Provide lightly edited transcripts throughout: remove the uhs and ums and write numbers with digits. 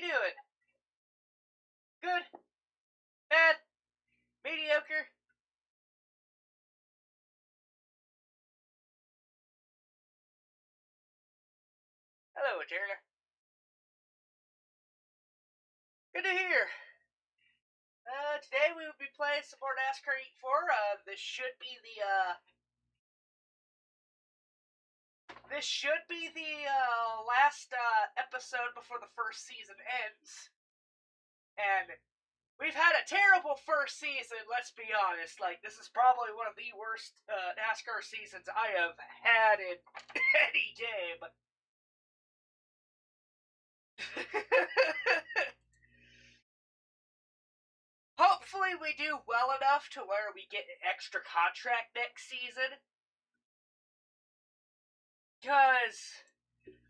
doing? Good? Bad? Mediocre? Hello, Eterna. Good to hear. Today we will be playing some more NASCAR Heat 4. This should be the last episode before the first season ends. And we've had a terrible first season, let's be honest. Like, this is probably one of the worst NASCAR seasons I have had in any game. Hopefully we do well enough to where we get an extra contract next season. Because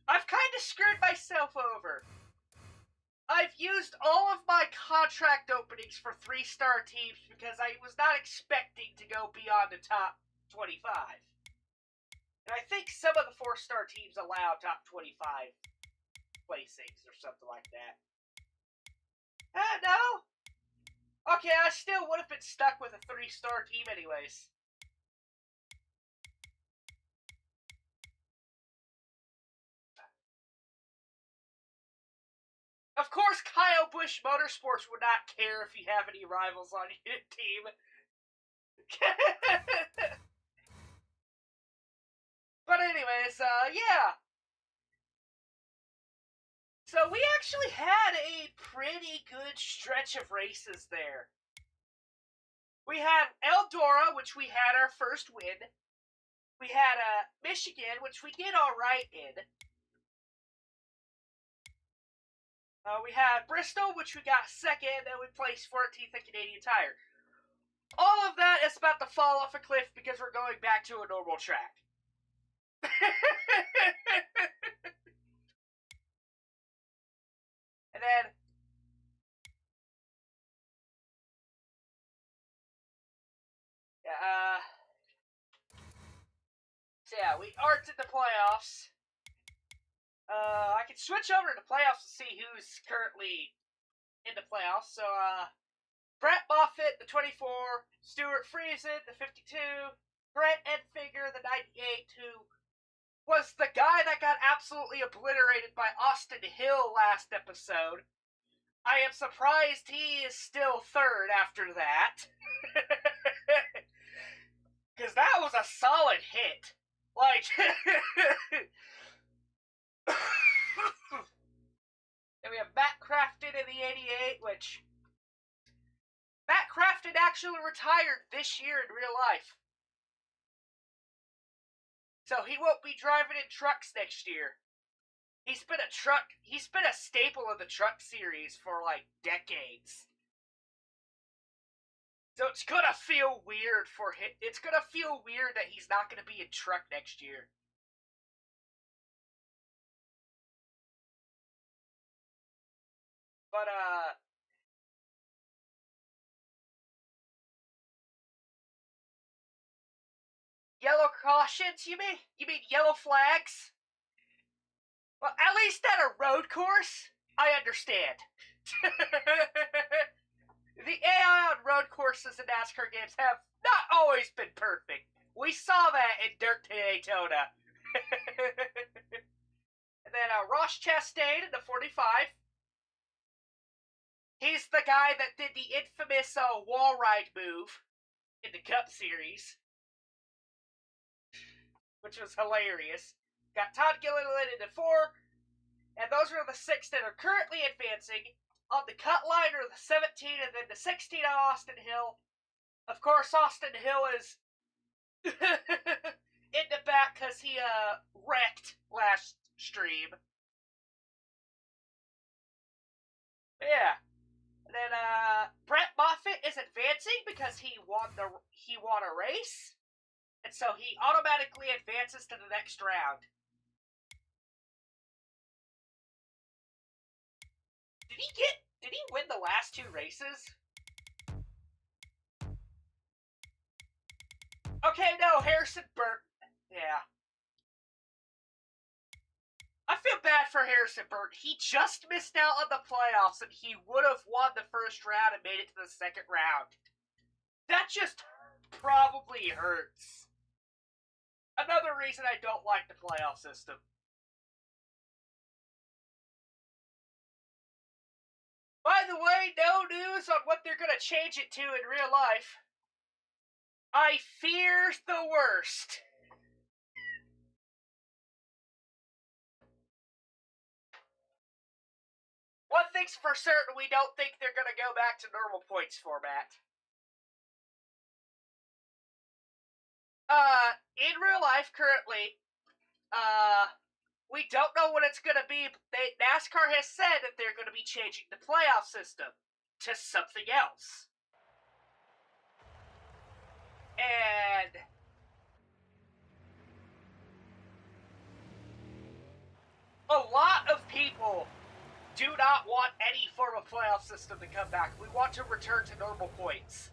I've kind of screwed myself over. I've used all of my contract openings for 3-star teams because I was not expecting to go beyond the top 25. And I think some of the 4-star teams allow top 25 placings or something like that. No? Okay, I still would have been stuck with a 3-star team anyways. Of course, Kyle Busch Motorsports would not care if you have any rivals on your team. But anyways, yeah. So we actually had a pretty good stretch of races there. We had Eldora, which we had our first win. We had Michigan, which we did alright in. We had Bristol, which we got second, and we placed 14th at Canadian Tire. All of that is about to fall off a cliff because we're going back to a normal track. And then so yeah, we aren't in the playoffs. I can switch over to the playoffs to see who's currently in the playoffs. So, Brett Moffitt, the 24, Stuart Friesen, the 52, Brett Enfinger, the 98, who was the guy that got absolutely obliterated by Austin Hill last episode. I am surprised he is still third after that. Because that was a solid hit. Like, and we have Matt Crafton in the 88, which Matt Crafton actually retired this year in real life. So he won't be driving in trucks next year. He's been a staple of the truck series for like decades. So it's gonna feel weird for him. It's gonna feel weird that he's not gonna be in truck next year. But, yellow cautions, you mean? You mean yellow flags? Well, at least at a road course, I understand. The AI on road courses in NASCAR games have not always been perfect. We saw that in Dirt to Daytona. And then Ross Chastain in the 45. He's the guy that did the infamous wall ride move in the Cup Series, which was hilarious. Got Todd Gilliland in the 4, and those are the 6 that are currently advancing. On the cut line are the 17, and then the 16 on Austin Hill. Of course, Austin Hill is in the back because he wrecked last stream. Yeah. And then Brett Moffitt is advancing because he won a race, and so he automatically advances to the next round. Did he win the last 2 races? Okay, no, Harrison Burton. Yeah. I feel bad for Harrison Burton. He just missed out on the playoffs, and he would have won the first round and made it to the second round. That just probably hurts. Another reason I don't like the playoff system. By the way, no news on what they're going to change it to in real life. I fear the worst. One thing's for certain, we don't think they're going to go back to normal points format. In real life, currently, we don't know what it's going to be. NASCAR has said that they're going to be changing the playoff system to something else. And a lot of people do not want any form of playoff system to come back. We want to return to normal points.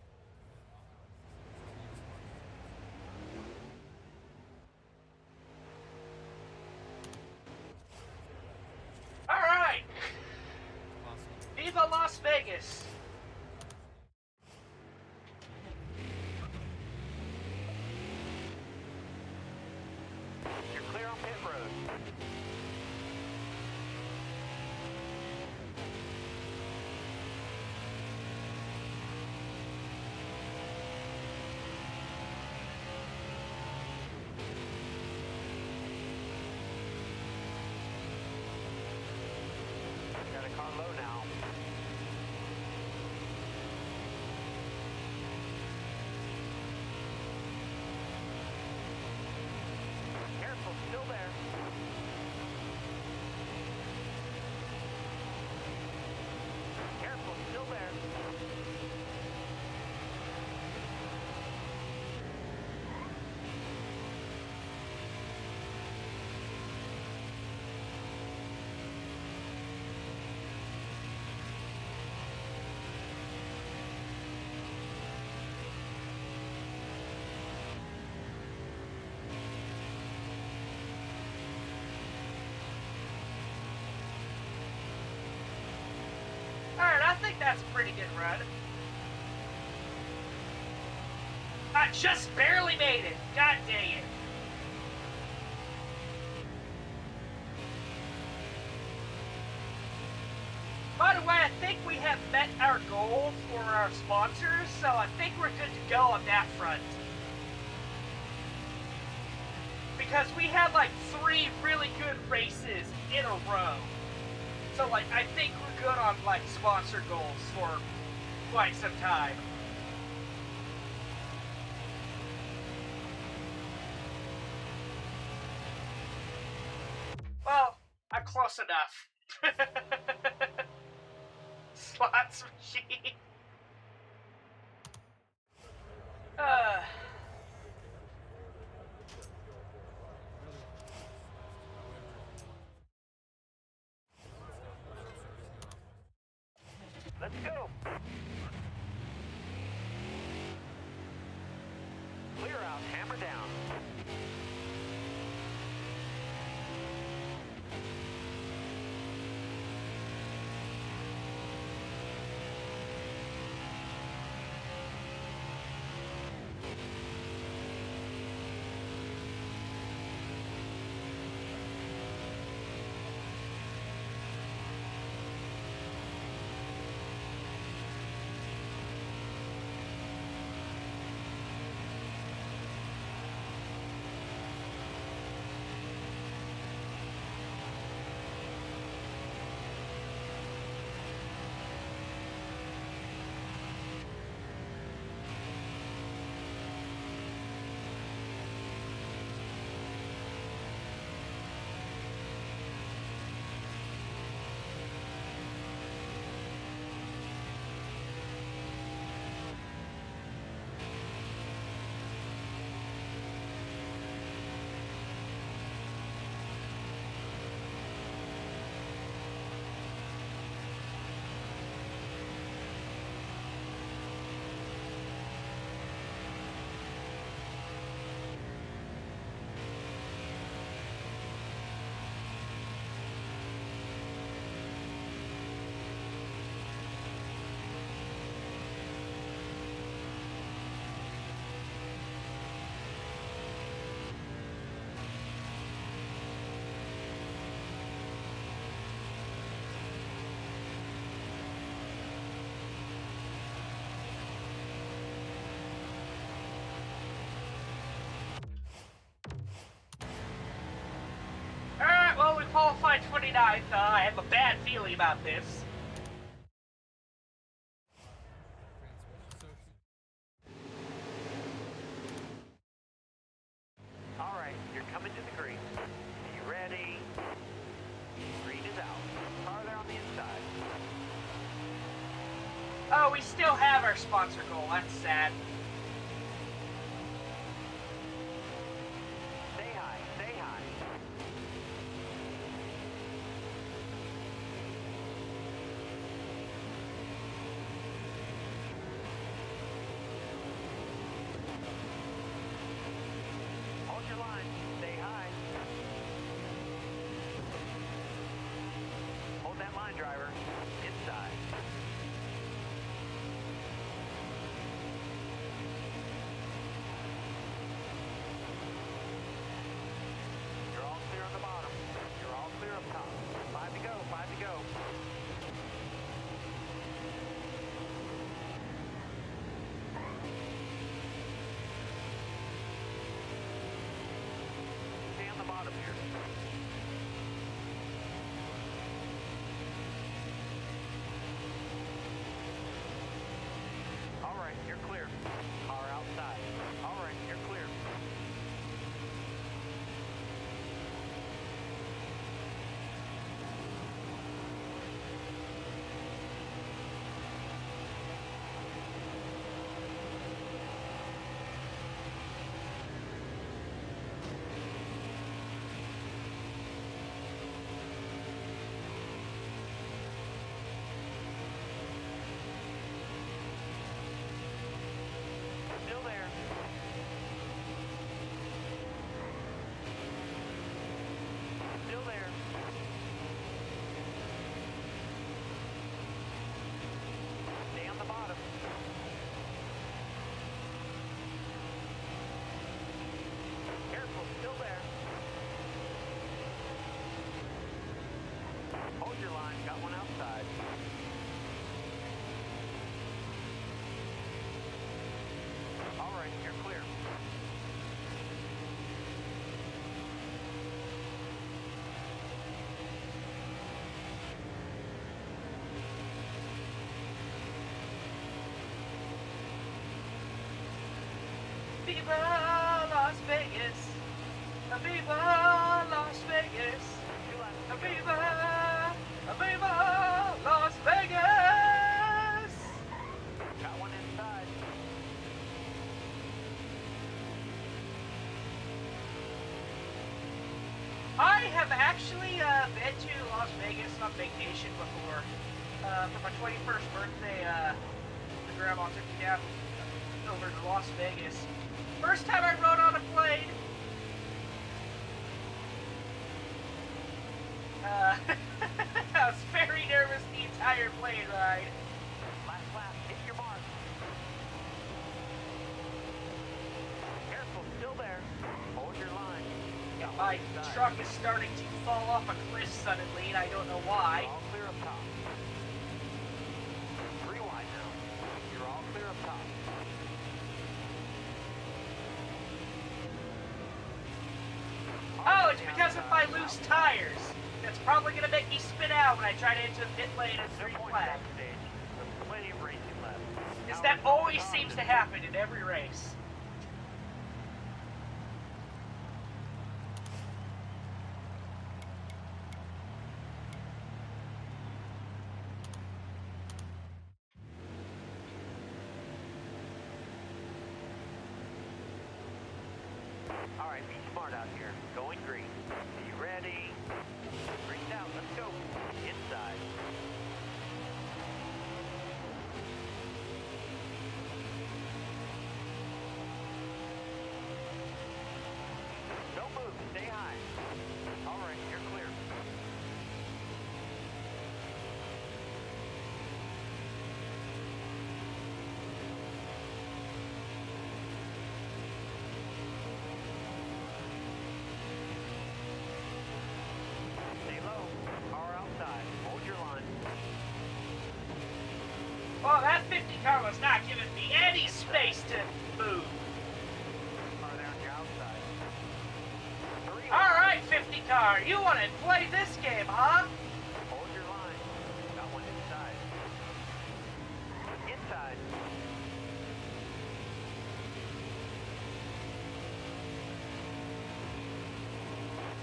Alright! Viva Las Vegas! You're clear on pit road. Got a car low now. Careful, still there. Careful, still there. Alright, I think that's a pretty good run. I just barely made it. God dang it. By the way, I think we have met our goal for our sponsors, so I think we're good to go on that front. Because we had like 3 really good races in a row. So like, I think we're good on like sponsor goals for quite some time. Well, I'm close enough. Slots machine. Let's go. Clear out, hammer down. 29th. I have a bad feeling about this. All right, you're coming to the green. Are you ready? Green is out. Car there on the inside. Oh, we still have our sponsor goal. That's sad. Stay high, stay high. Hold your line, stay high. Hold that line, driver. Inside. You're all clear on the bottom. You're all clear up top. 5 to go, 5 to go. Stay on the bottom here. All right, you're clear. Car outside. All right, you're clear. Still there. Still there. Stay on the bottom. Careful, still there. Hold your line, got one outside. All right, you're clear. Viva Las Vegas! Viva Las Vegas! Two laps to go. Viva! Viva Las Vegas! Got one inside. I have actually been to Las Vegas on vacation before. For my 21st birthday, the grandma took me down over to Las Vegas. First time I rode on a plane. I was very nervous the entire plane ride. Last lap, hit your mark. Careful, still there. Hold your line. Got My one inside. truck is starting to fall off a cliff suddenly, and I don't know why. You're all clear up top. 3 wide now. You're all clear up top. Oh, it's because of my loose tires. That's probably going to make me spin out when I try to enter the pit lane at No green point flag. backstage. There's plenty of racing left. Because Now that it's all always seems to happen in every race. All right, be smart out here. Going green. Are you ready? Green out. Let's go. Inside. Don't move. Stay high. All right, you're clear. Stay low. Car outside. Hold your line. Well, that 50 car was not giving me any space to move. Car there on your outside. 3 All right, 50 car. NASCAR. You want to play this game, huh? Hold your line. Got one inside. Inside.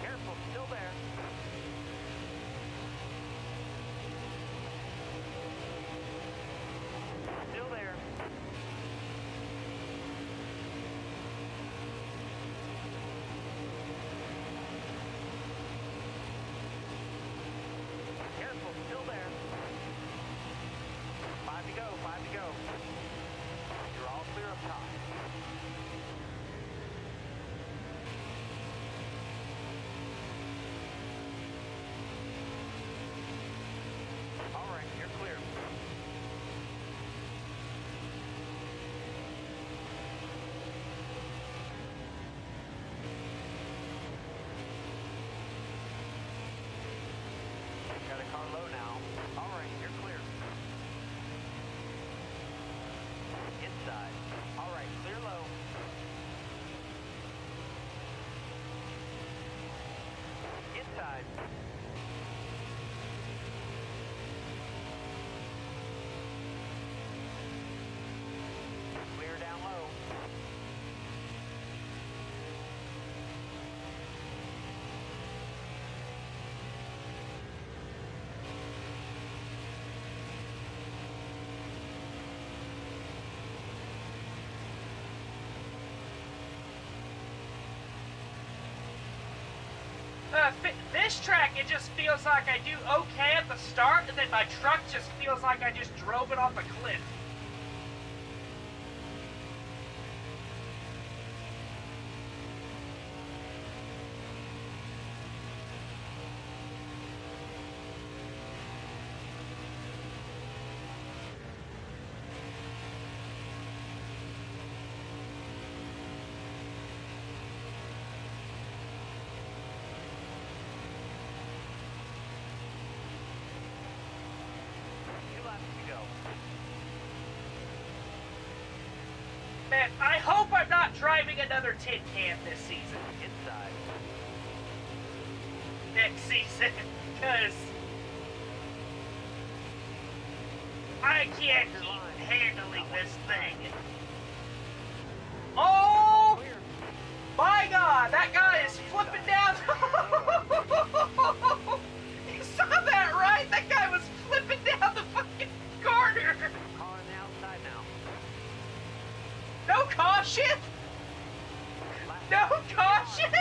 Careful, still there. Still there. Careful, still there. 5 to go, 5 to go. You're all clear up top. All right, you're clear. Got a car low now. All right, you're clear. Inside. All right, clear low. Inside. Clear down low. This track, it just feels like I do okay at the start, and then my truck just feels like I just drove it off a cliff. Man, I hope I'm not driving another tin can this season. Inside. Next season, because I can't keep handling this thing. Oh Clear. my God, that guy is flipping down. You saw that, right? That guy was flipping down the fucking corner. Car on the outside now. No caution! No caution!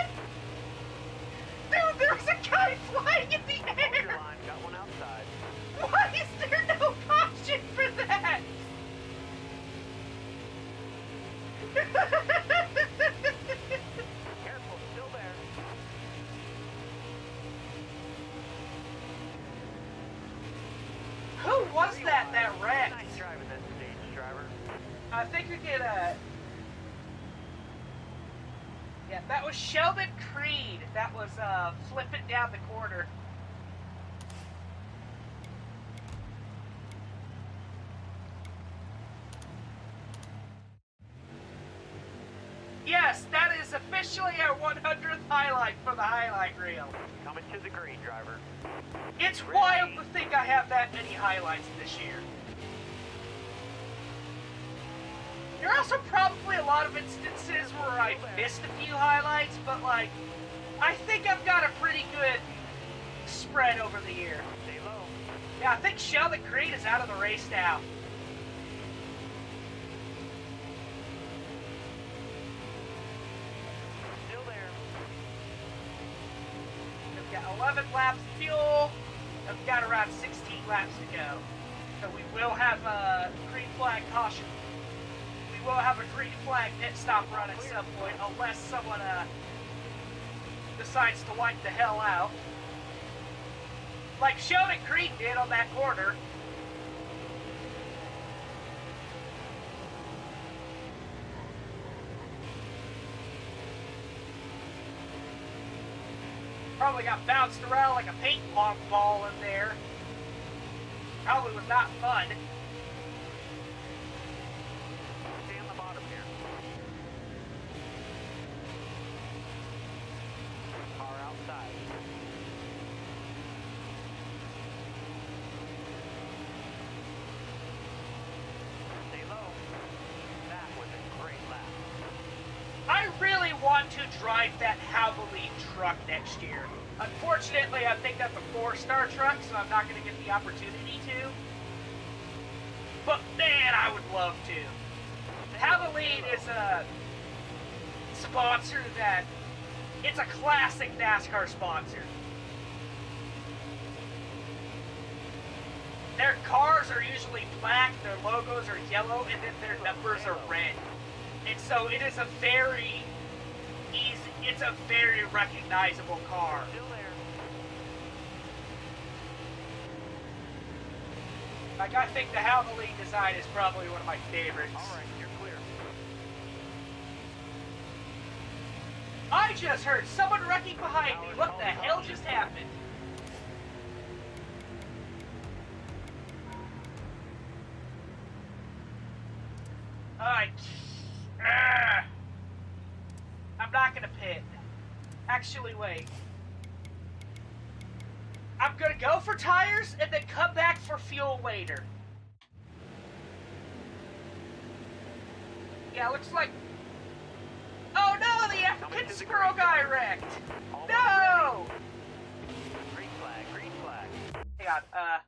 Dude, there's a guy flying in the Hold your air! line, got one outside. Why is there no caution for that? Careful, still there. Who was that wrecked? Nice driving that stage, driver. I think we get a... Yeah, that was Sheldon Creed. That was flipping down the corner. Yes, that is officially our 100th highlight for the highlight reel. Coming to the green, driver. It's wild to think I have that many highlights this year. There are also probably a lot of instances where I missed a few highlights, but like, I think I've got a pretty good spread over the year. Stay low. Yeah, I think Sheldon Creed is out of the race now. Still there. We've got 11 laps of fuel. We've got around 16 laps to go. So we will have a green flag caution. We will have a green flag pit stop run at some point, unless someone decides to wipe the hell out. Like Sheldon Creed did on that corner. Probably got bounced around like a ping pong ball in there. Probably was not fun. Stay on the bottom here. Car outside. drive that Havoline truck next year. Unfortunately, I think that's a 4-star truck, so I'm not going to get the opportunity to. But man, I would love to. Havoline is a sponsor that, it's a classic NASCAR sponsor. Their cars are usually black, their logos are yellow, and then their numbers are red. And so it is a very easy, it's a very recognizable car. Still there. Like, I think the Havoline design is probably one of my favorites. All right, you're clear. I just heard someone wrecking behind me. What the hell just happened? I'm not gonna pit. Actually, wait. I'm gonna go for tires and then come back for fuel later. Yeah, looks like... Oh no, the African squirrel guy wrecked! No! Green flag, green flag. Hang on, I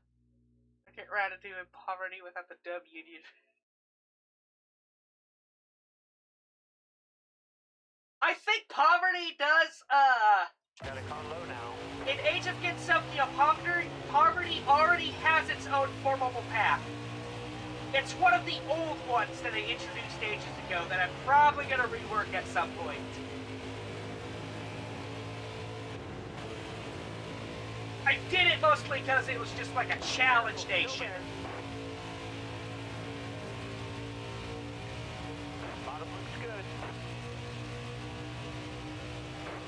get around to doing poverty without the W union. I think poverty does, Gotta call low now. in Age of Insomnia, poverty already has its own formable path. It's one of the old ones that they introduced ages ago that I'm probably gonna rework at some point. I did it mostly because it was just like a challenge nation. Bottom looks good.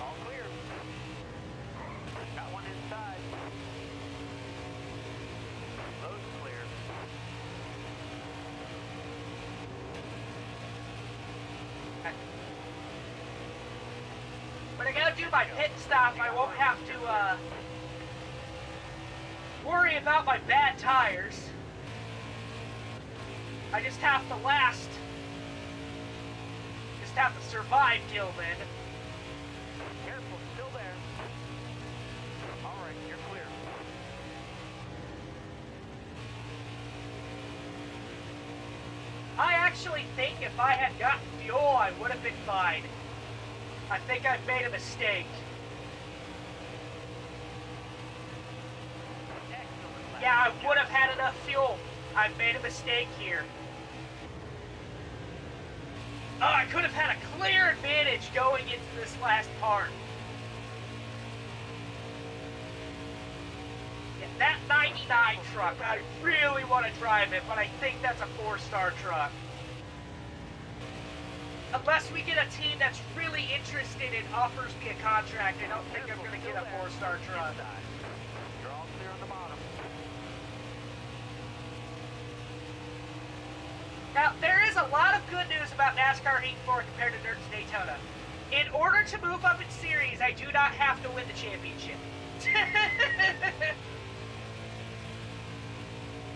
All clear. Got one inside. Low's clear. When I go do my pit stop, I won't have to, worry about my bad tires. I just have to survive till then. Careful, still there. All right, you're clear. I actually think if I had gotten fuel, I would have been fine. I think I've made a mistake. Excellent. Yeah, I would have had enough fuel. I've made a mistake here. Oh, I could have had a clear advantage going into this last part. Yeah, that 99 truck, I really want to drive it, but I think that's a 4-star truck. Unless we get a team that's really interested and offers me a contract, I don't think I'm going to get a 4-star truck. You're all clear on the bottom. Now, there is a lot of good news about NASCAR Heat 4 compared to Dirt Daytona. In order to move up in series, I do not have to win the championship.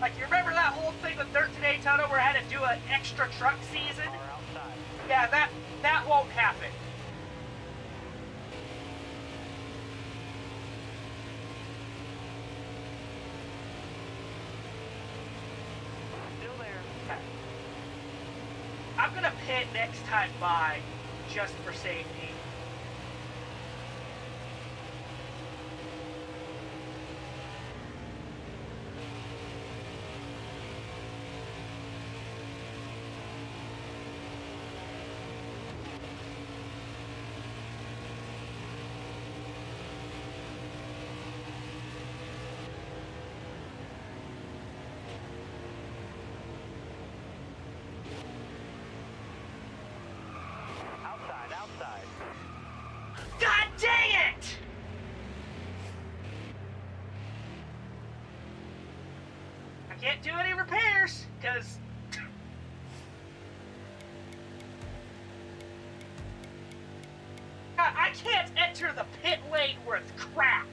Like, you remember that whole thing with Dirt Daytona where I had to do an extra truck season? Car outside. Yeah, that won't happen. Still there. I'm gonna pit next time by, just for safety. Outside. God dang it! I can't do any repairs, because... I can't enter the pit lane worth crap.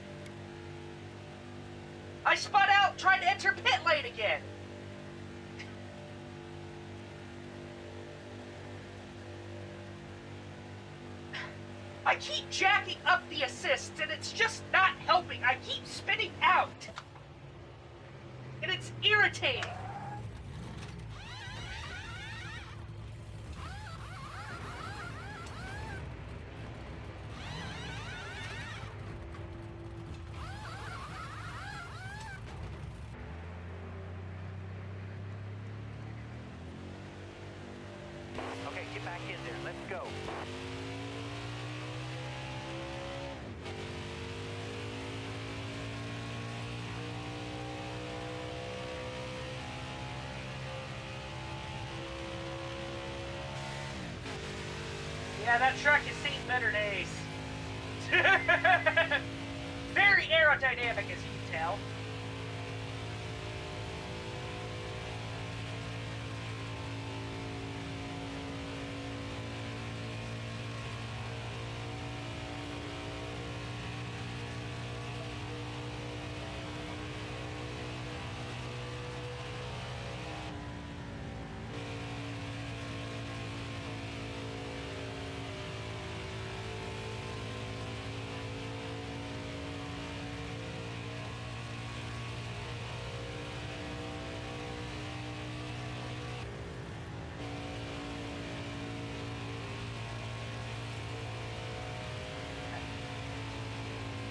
I spun out trying to enter pit lane again. I I keep jacking up the assists, and it's just not helping. I keep spinning out. And it's irritating. Okay, get back in there. Let's go. Yeah, that truck has seen better days. Very aerodynamic, as you can tell.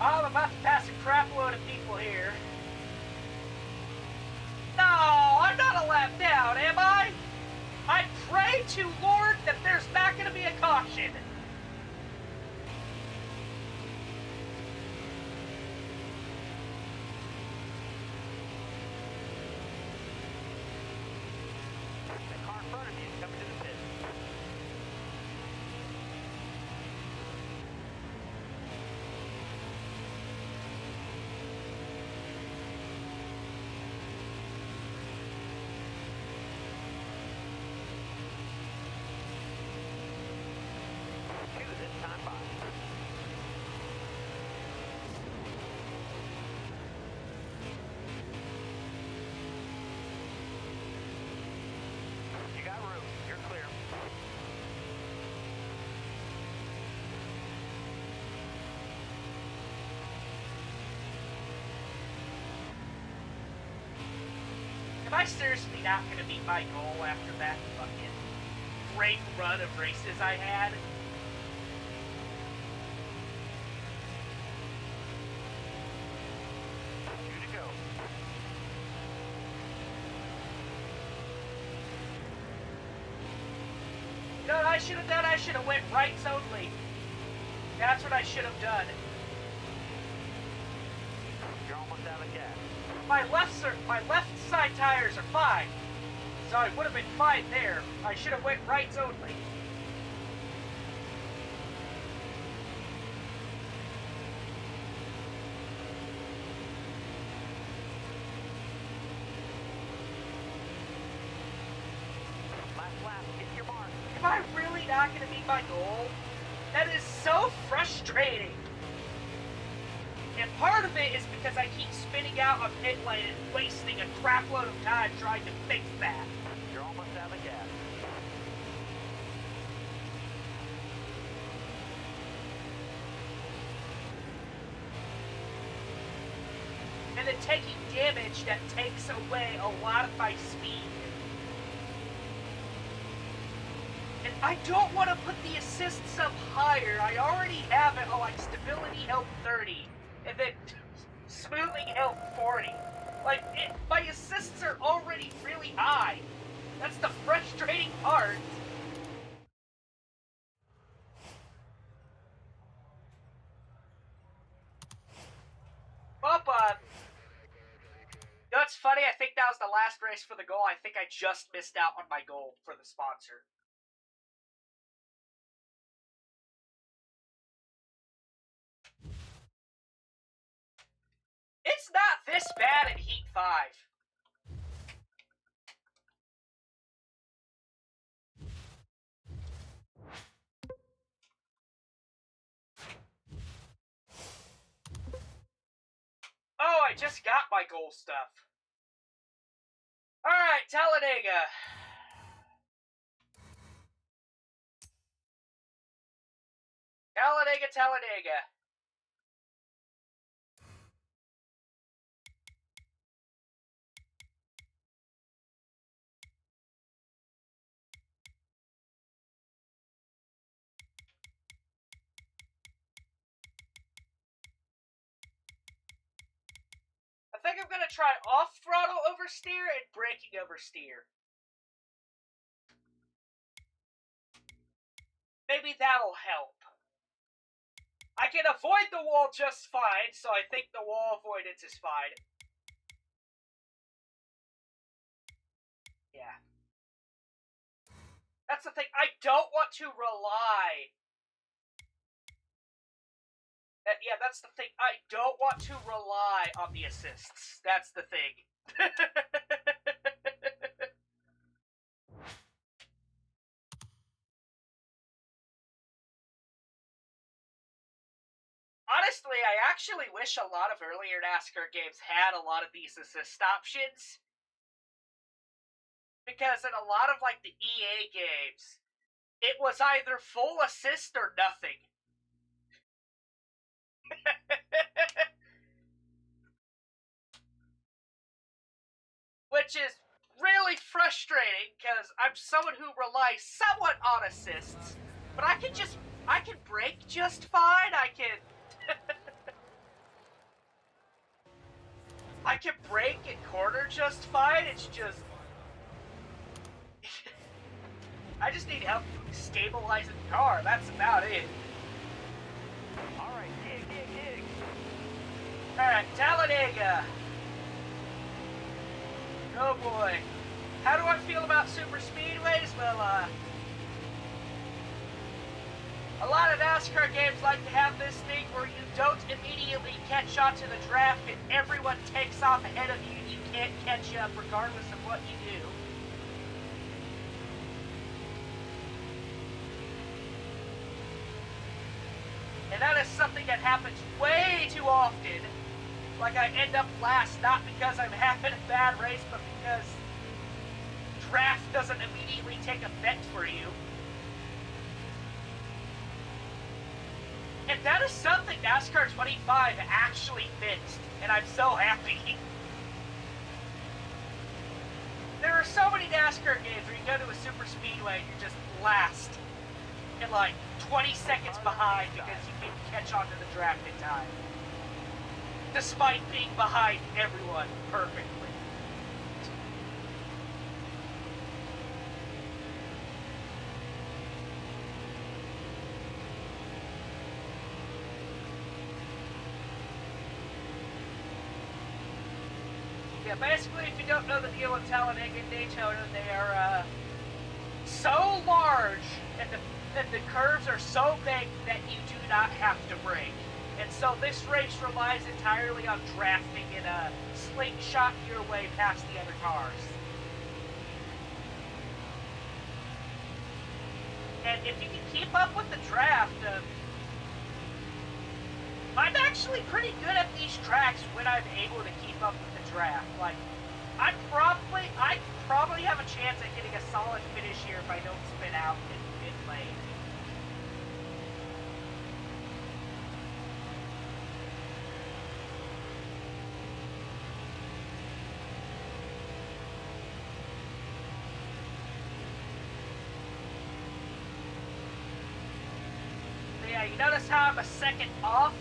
I'm about to pass a crap load of people here. No, I'm not a lap down, am I? I pray to Lord that there's not going to be a caution. The car in front of you is coming to the pit. Two this time by. You got room. You're clear. Am I seriously not going to meet my goal after that fucking great run of races I had? Two to go. You know what I should have done? I should have went rights only. That's what I should have done. You're almost out of gas. My left side tires are fine, so I would have been fine there. I should have went rights only. Last lap. Hit your mark. Am I really not going to meet my goal? That is so frustrating. And part of it is because I keep spinning out on pit lane and wasting a crap load of time trying to fix that. You're almost out of gas. And then taking damage that takes away a lot of my speed. And I don't want to put the assists up higher. I already have it on like stability health 30 and then smoothing health 40. Like, my assists are already really high. That's the frustrating part. Well, you know what's funny? I think that was the last race for the goal. I think I just missed out on my goal for the sponsor. It's not this bad at Heat 5. Oh, I just got my goal stuff. Alright, Talladega. Talladega, Talladega. I think I'm gonna try off-throttle oversteer and braking oversteer. Maybe that'll help. I can avoid the wall just fine, so I think the wall avoidance is fine. Yeah. That's the thing. I don't want to rely. Yeah, that's the thing. I don't want to rely on the assists. That's the thing. Honestly, I actually wish a lot of earlier NASCAR games had a lot of these assist options. Because in a lot of, like, the EA games, it was either full assist or nothing. Which is really frustrating, because I'm someone who relies somewhat on assists, but I can brake just fine, I can brake and corner just fine, it's just I just need help stabilizing the car, that's about it. Alright, dig. Alright, Talladega. Oh boy. How do I feel about super speedways? Well, a lot of NASCAR games like to have this thing where you don't immediately catch on to the draft and everyone takes off ahead of you and you can't catch up regardless of what you do. And that is something that happens way too often. Like, I end up last, not because I'm having a bad race, but because draft doesn't immediately take effect for you. And that is something NASCAR 25 actually fixed, and I'm so happy. There are so many NASCAR games where you go to a super speedway and you're just last and like 20 seconds behind because you didn't catch on to the draft in time. Despite being behind everyone perfectly. Yeah, basically, if you don't know the deal with Talladega and Daytona, they are so large and the curves are so big that you do not have to brake. And so this race relies entirely on drafting and slingshot your way past the other cars. And if you can keep up with the draft, I'm actually pretty good at these tracks when I'm able to keep up with the draft. Like, I probably have a chance at getting a solid finish here if I don't spin out in mid-lane. Yeah, you notice how I'm a second off?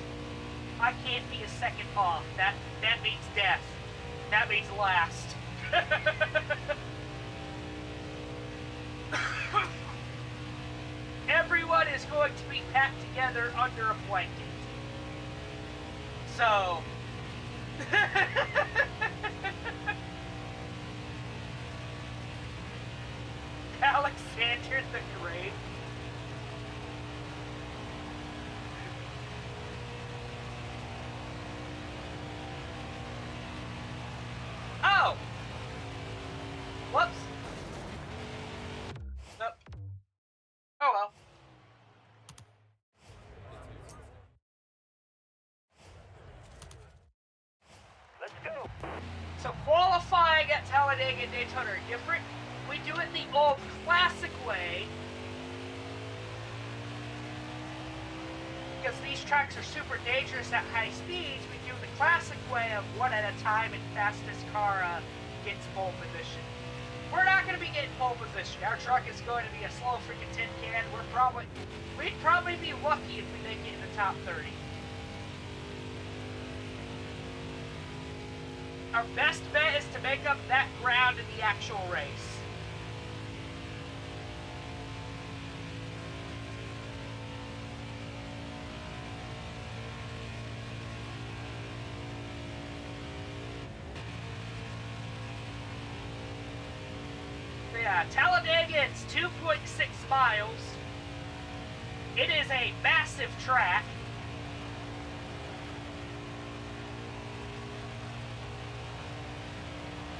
I can't be a second off. That means death. That means last. Everyone is going to be packed together under a blanket. So... Alexander the Great. Oh! Whoops. Nope. Oh well. Let's go. So qualifying at Talladega and Daytona are different. We do it the old classic way. because these tracks are super dangerous at high speeds, we do the classic way of one at a time and fastest car gets pole position. We're not going to be getting pole position. Our truck is going to be a slow freaking tin can. We'd probably be lucky if we didn't get in the top 30. Our best bet is to make up that ground in the actual race. Yeah, Talladega is 2.6 miles. It is a massive track.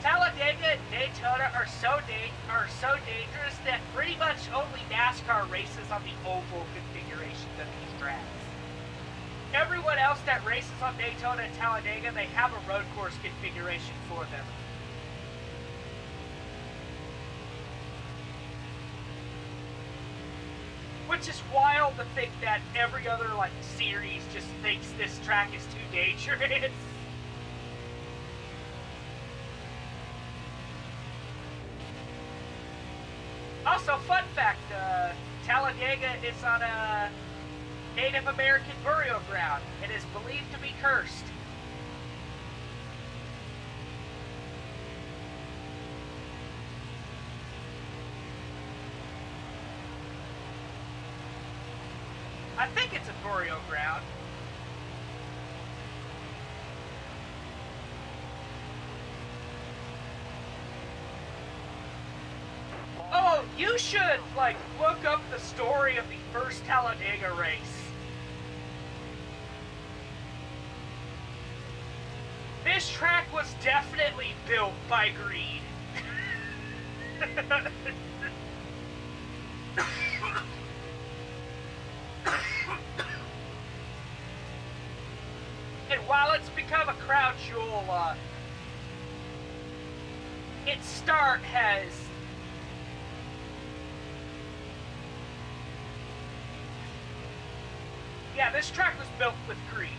Talladega and Daytona are so dangerous that pretty much only NASCAR races on the oval configurations of these tracks. Everyone else that races on Daytona and Talladega, they have a road course configuration for them. Which is wild to think that every other series just thinks this track is too dangerous. Also, fun fact, Talladega is on a Native American burial ground. It is believed to be cursed. I think it's a burial ground. Oh, you should, look up the story of the first Talladega race. This track was definitely built by greed. And while it's become a crowd jewel, its start has... Yeah, this track was built with greed.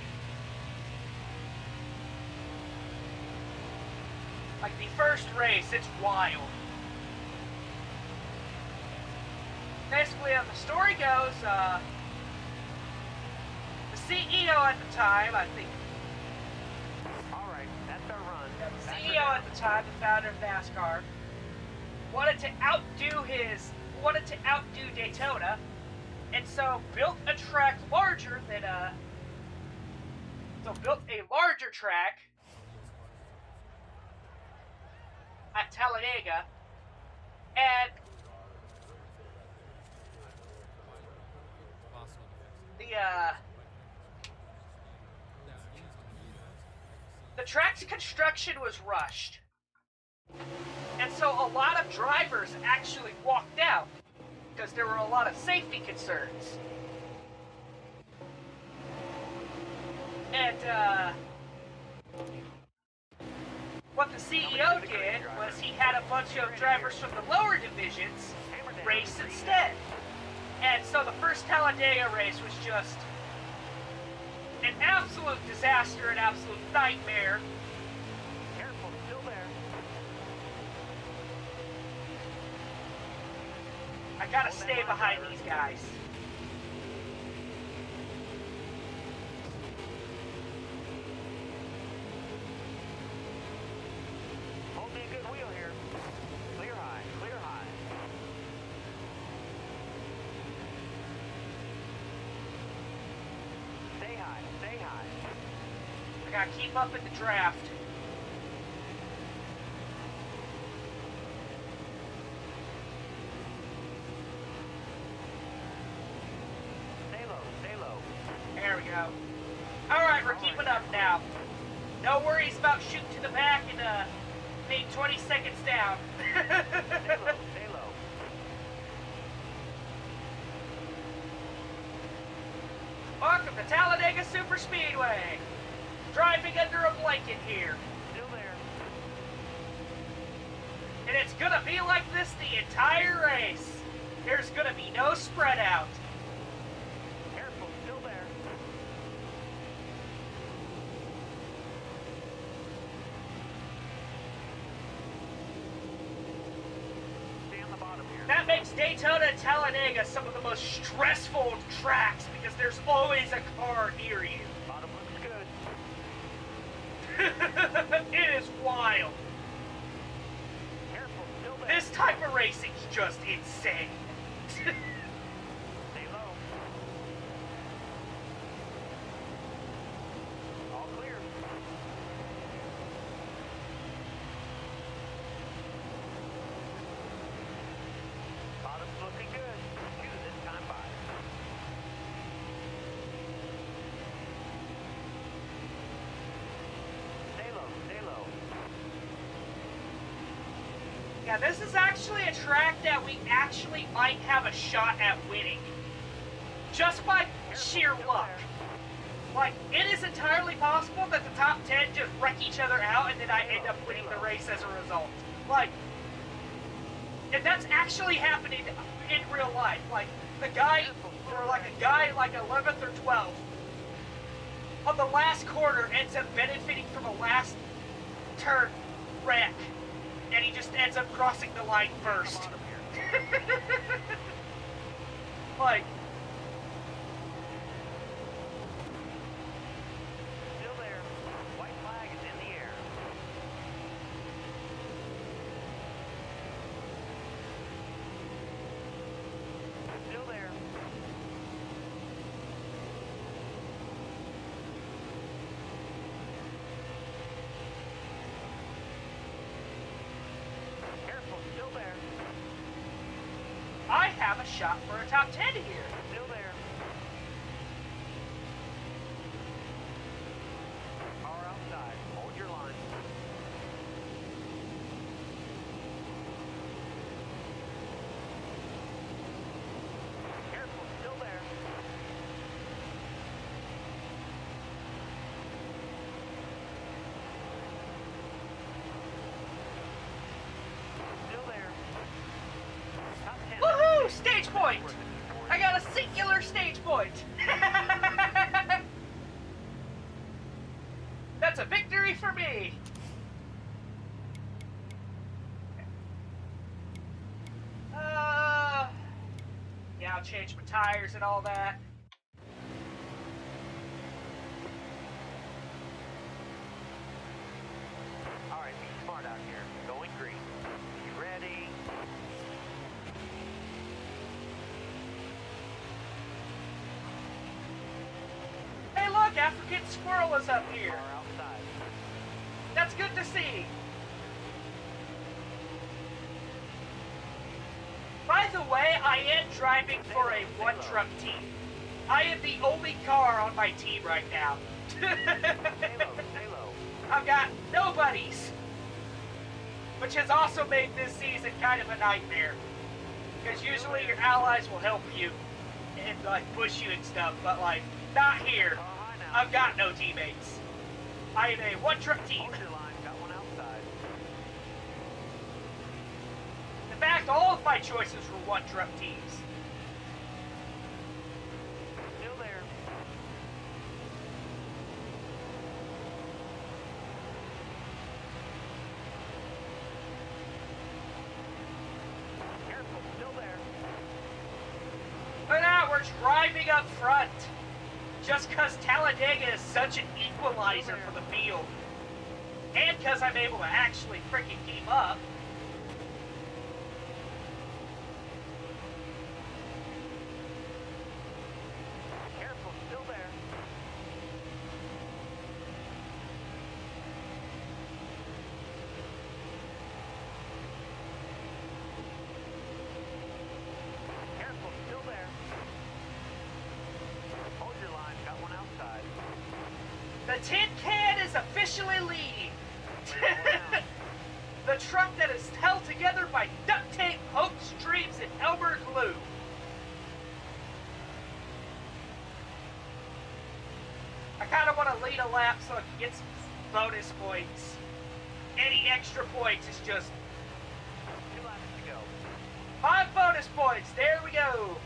Like the first race, it's wild. Basically, as the story goes, the CEO at the time, I think... Alright, that's our run. The CEO at the time, the founder of NASCAR, wanted to outdo Daytona, and so built a track larger than built a larger track at Talladega, and the track's construction was rushed. And so a lot of drivers actually walked out because there were a lot of safety concerns. And what the CEO did was he had a bunch of drivers from the lower divisions race instead. And so the first Talladega race was just an absolute disaster, an absolute nightmare. Careful, still there. I gotta stay behind these guys. Hold me a good wheel here. Clear high, clear high. Stay high, stay high. I gotta keep up in the draft. Stay low, stay low. There we go. Alright, we're keeping up now. No worries about shooting to the back and being 20 seconds down. Stay low, stay low. Welcome to Talladega Superspeedway. Driving under a blanket here. Still there. And it's gonna be like this the entire race. There's gonna be no spread out. Careful, still there. Daytona and Talladega, some of the most stressful tracks because there's always a car near you. Bottom looks good. It is wild. Careful, still there. This type of racing's just insane. Stay low. All clear. Bottom's looking good. Two this time by. Stay low, stay low. Yeah, this is actually a track that we actually might have a shot at winning. Just by sheer luck. Like, it is entirely possible that the top 10 just wreck each other out and then I end up winning the race as a result. Like, and that's actually happening in real life. Like, the guy, or like a guy like 11th or 12th, on the last corner ends up benefiting from a last turn wreck. And he just ends up crossing the line first. Come on up here. Like, Still there. White flag is in the air. Still there. Careful, still there. I have a shot for a top 10 here. Still there. Car outside. Hold your line. Careful, still there. Still there. Top 10. Woohoo! Stage point! I got a singular stage point! That's a victory for me! Yeah, I'll change my tires and all that. Alright, be smart out here. Going green. You ready? Hey look, African Squirrel is up here. Car outside. That's good to see. By the way, I am driving for a one-truck team. I am the only car on my team right now. Stay low, stay low. I've got nobodies. Which has also made this season kind of a nightmare. Because usually your allies will help you and like push you and stuff, but like, not here. Car high now. I've got no teammates. I am a one-truck team. Hold your line. Got one outside. In fact, all of my choices were one-truck teams. Still there. Careful, still there. But now we're driving up front. Just because Talladega is such an equalizer for the field. And because I'm able to actually freaking keep up. Careful, still there. Careful, still there. Hold your line. Got one outside. The tin can is officially leading. Down. The truck that is held together by duct tape, hook streams, and Elmer glue. I kind of want to lead a lap so I can get some bonus points. Any extra points is just 2 laps to go. 5 bonus points. There we go.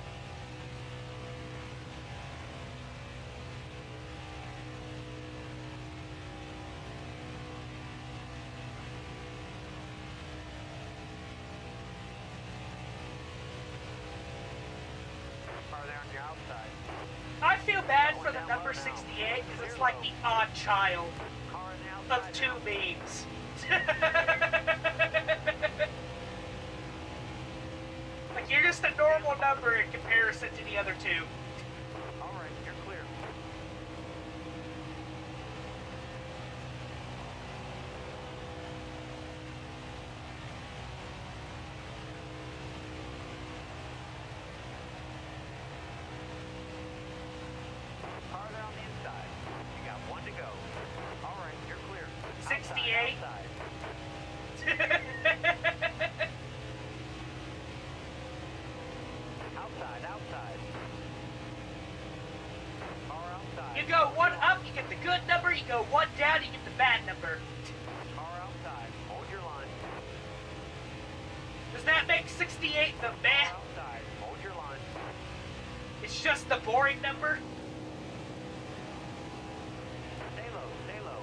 number 68 because it's like the odd child of two memes. Like, you're just a normal number in comparison to the other two. Alright, you're clear. Car there on the inside. You got one to go. Alright, you're clear. 68. Outside. Car outside. You go one up, you get the good number. You go one down, you get the bad number. Car outside. Hold your line. Does that make 68 the Car meh? outside. Hold your line. It's just the boring number? Stay low.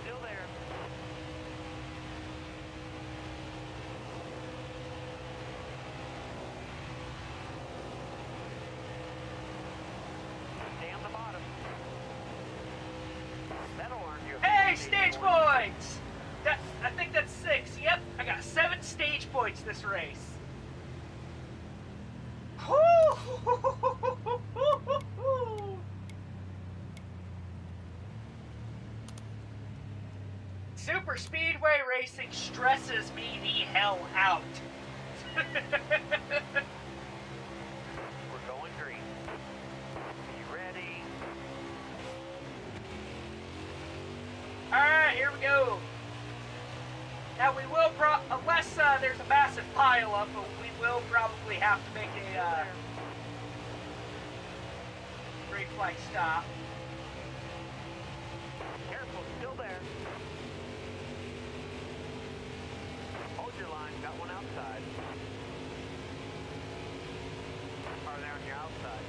Still there. Stay on the bottom. That'll earn you. Hey, stage points! I think that's 6. Yep, I got 7 stage points this race. Super Speedway racing stresses me the hell out. We're going green. Be ready. Alright, here we go. Now we will unless there's a massive pile up, we will probably have to make a green flag stop. Careful, still there. Hold your line, got one outside. Car there on your outside.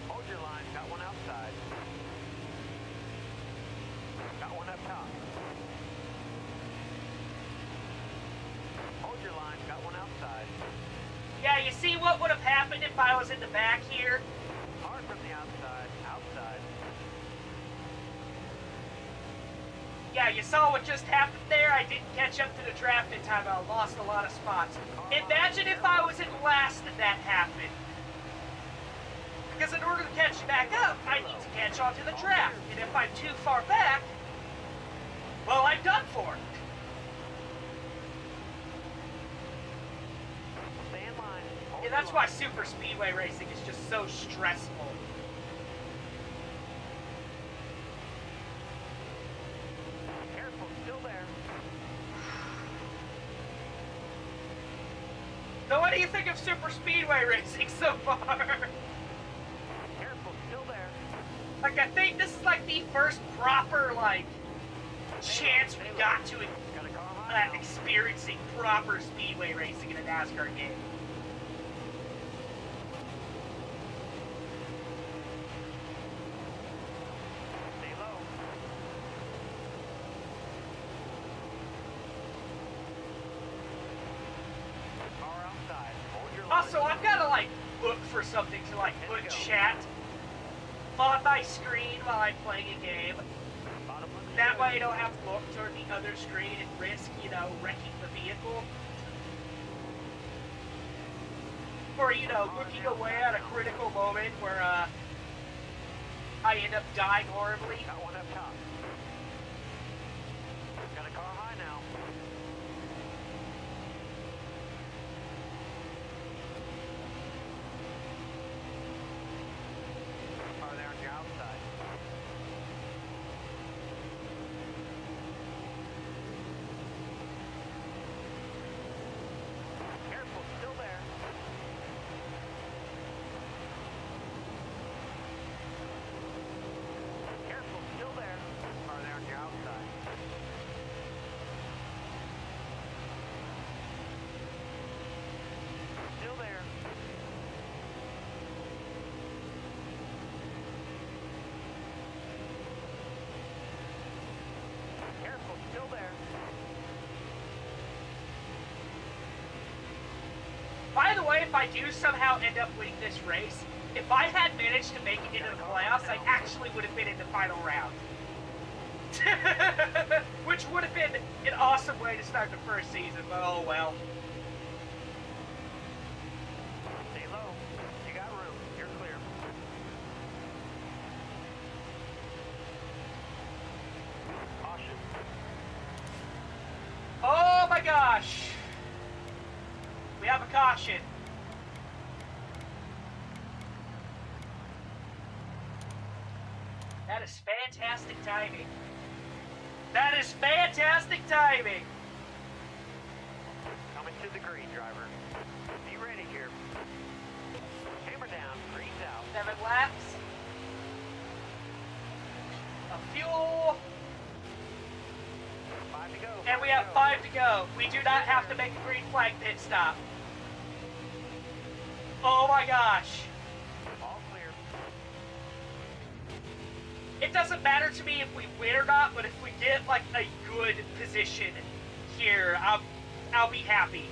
Hold your line, got one outside. Got one up top. Hold your line, got one outside. Yeah, you see what would have happened if I was in the back here? Hard from the outside. Yeah, you saw what just happened there? I didn't catch up to the draft in time. I lost a lot of spots. Imagine if I was in last and that happened. Because in order to catch back up, I need to catch on to the draft. And if I'm too far back, well, I'm done for. Stay in line. Hold And your that's why line. super speedway racing is just so stressful. Careful, still there. So what do you think of super speedway racing so far? Careful, still there. Like, I think this is like the first proper, like, chance we got to Got a car high now. experiencing proper speedway racing in a NASCAR game. Stay low. Oh, Car outside. Hold your line. Also, I've got to, like, look for something to, like, put chat on my screen while I'm playing a game. Bottom looks That good. way I don't have to look toward the other screen and risk, you know, wrecking the vehicle. Or, you know, looking away at a critical moment where, I end up dying horribly. Got one up top. Got a car high now. Car there on your outside. Careful, still there. Careful, still there. Car there on your outside. way, if I do somehow end up winning this race, if I had managed to make it into the playoffs, I actually would have been in the final round. Which would have been an awesome way to start the first season, but oh well. Stay low. You got room. You're clear. Caution. Oh my gosh! We have a caution. That is fantastic timing. That is fantastic timing! Coming to the green, driver. Be ready here. Hammer down. Green's out. 7 laps. A fuel. 5 to go. And we have 5 to go. We do not have to make a green flag pit stop. Oh my gosh. All clear. It doesn't matter to me if we win or not, but if we get like a good position here, I'll be happy.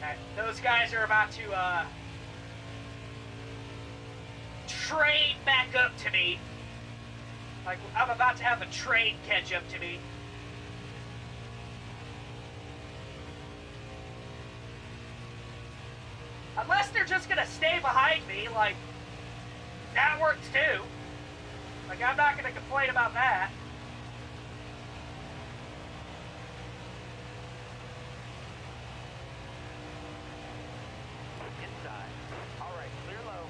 Alright, those guys are about to train back up to me. Like, I'm about to have a train catch up to me. Unless they're just gonna stay behind me, like, that works too. Like, I'm not gonna complain about that. Inside. All right, clear low.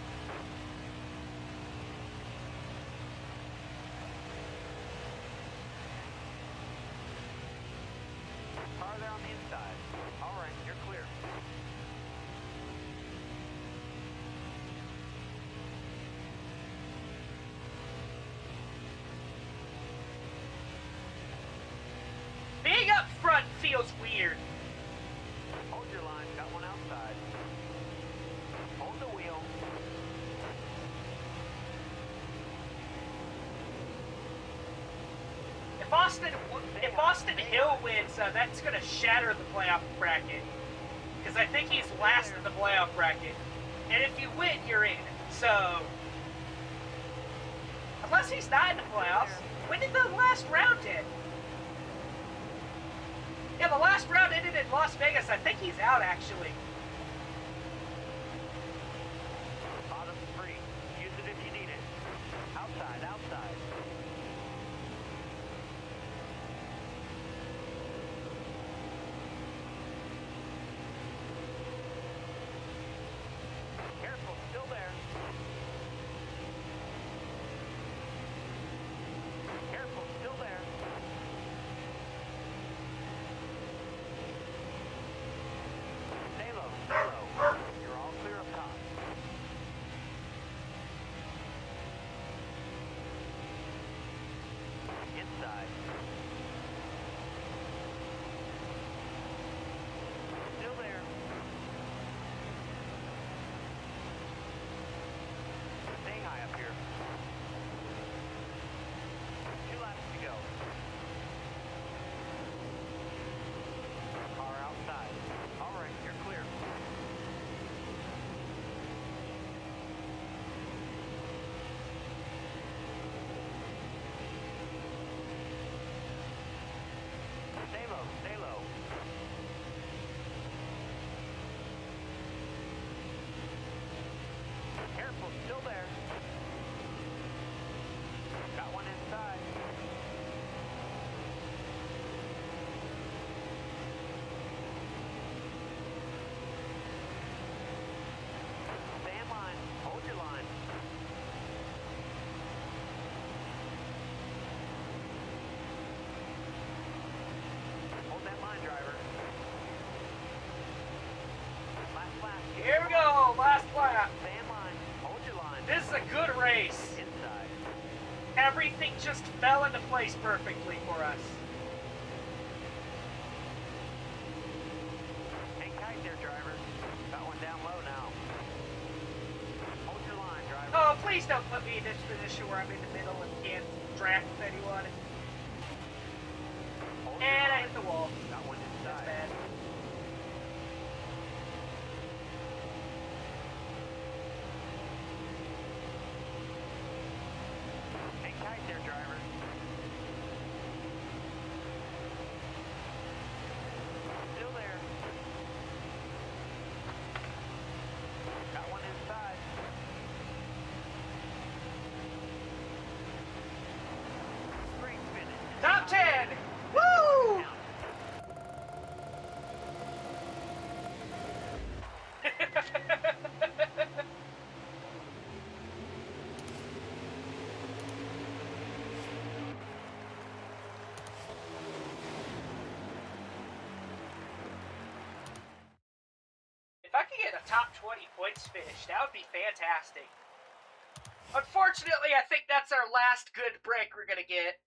Farther on the inside. All right, you're clear. Being up front feels weird. Hold your line. Got one outside. Hold the wheel. If Austin Hill wins, that's gonna shatter the playoff bracket. Because I think he's last in the playoff bracket. And if you win, you're in. So, unless he's not in the playoffs, when did the last round end? Yeah, the last round ended in Las Vegas. I think he's out, actually. Bottom free. Use it if you need it. Outside, outside. Careful, still there. Careful, still there. Stay low, stay low. You're all clear up top. Inside. Still there. Staying high up here. 2 laps to go. Car outside. All right, you're clear. Stay low, stay low. Careful, still there. Got one inside. Stay in line. Hold your line. Hold that line, driver. Last lap. Here we go, last lap. Stay in line. Hold your line. This is a good race. Inside. Everything just fell into place perfectly for us. Hang tight there, driver. Got one down low now. Hold your line, driver. Oh, please don't put me in this position where I'm in the middle and can't draft with anyone. Hold your And I line. hit the wall. Got one That's inside. bad. top 10. Woo! If I could get a top 20 points finish, that would be fantastic. Unfortunately, I think that's our last good break we're going to get.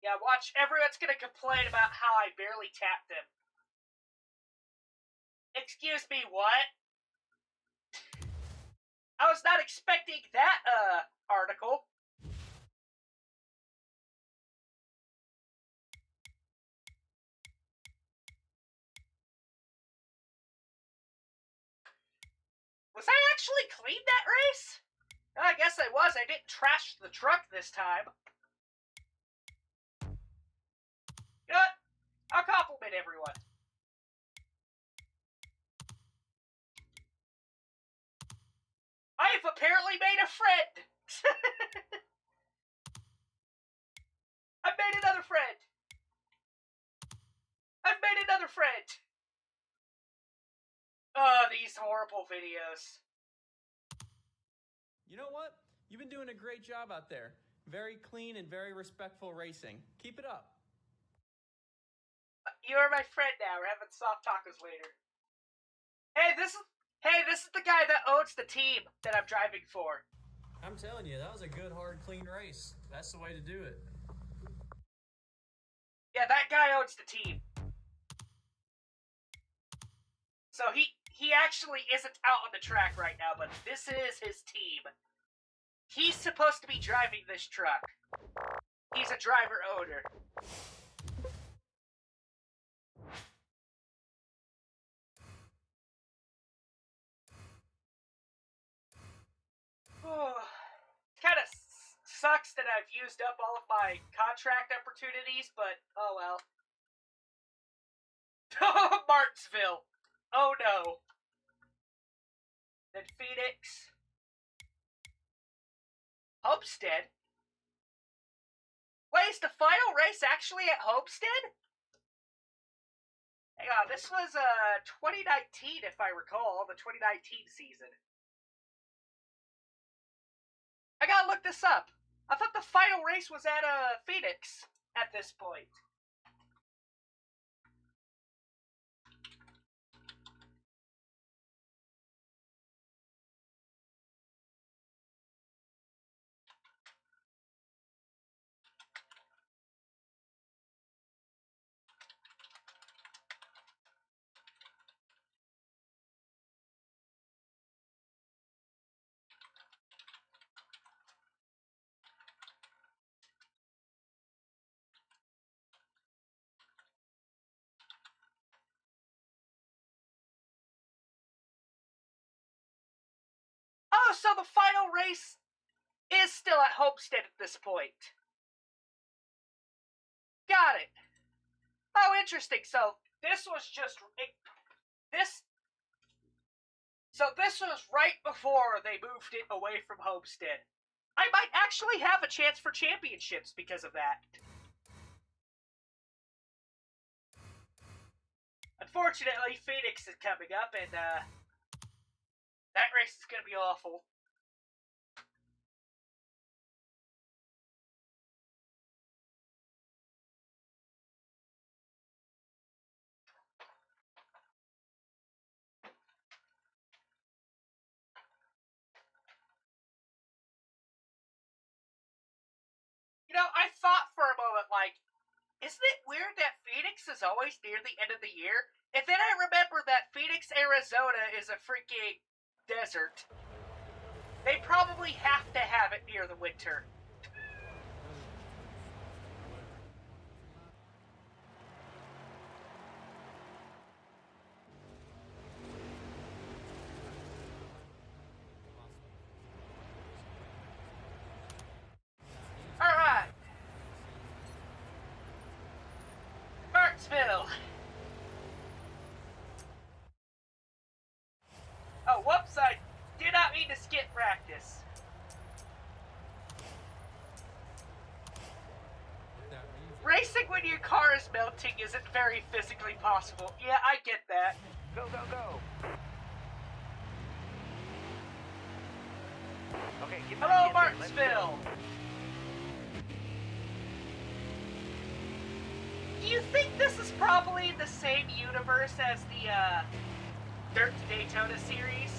Yeah, watch. Everyone's going to complain about how I barely tapped him. Excuse me, what? I was not expecting that, article. Was I actually clean that race? I guess I was. I didn't trash the truck this time. You know what? I'll compliment everyone. I have apparently made a friend. I've made another friend. I've made another friend. Oh, these horrible videos. You know what? You've been doing a great job out there. Very clean and very respectful racing. Keep it up. You are my friend now. We're having soft tacos later. Hey, this is the guy that owns the team that I'm driving for. I'm telling you, that was a good, hard, clean race. That's the way to do it. Yeah, that guy owns the team. So he actually isn't out on the track right now, but this is his team. He's supposed to be driving this truck. He's a driver owner. Kind of sucks that I've used up all of my contract opportunities, but oh well. Martinsville. Oh no. Then Phoenix. Homestead. Wait, is the final race actually at Homestead? Hang on, this was 2019 if I recall, the 2019 season. I gotta look this up. I thought the final race was at Phoenix at this point. Oh, so the final race is still at Homestead at this point. Got it. Oh, interesting. So this was just this. So this was right before they moved it away from Homestead. I might actually have a chance for championships because of that. Unfortunately, Phoenix is coming up, and that race is going to be awful. You know, I thought for a moment, like, isn't it weird that Phoenix is always near the end of the year? And then I remember that Phoenix, Arizona is a freaking desert. They probably have to have it near the winter. Martinsville. Oh, whoops, I did not mean to skip practice. Racing when your car is melting isn't very physically possible. Yeah, I get that. Go, go, go. Okay, get back Hello, in there. Let's Martinsville. go. Do you think this is probably the same universe as the Dirt to Daytona series?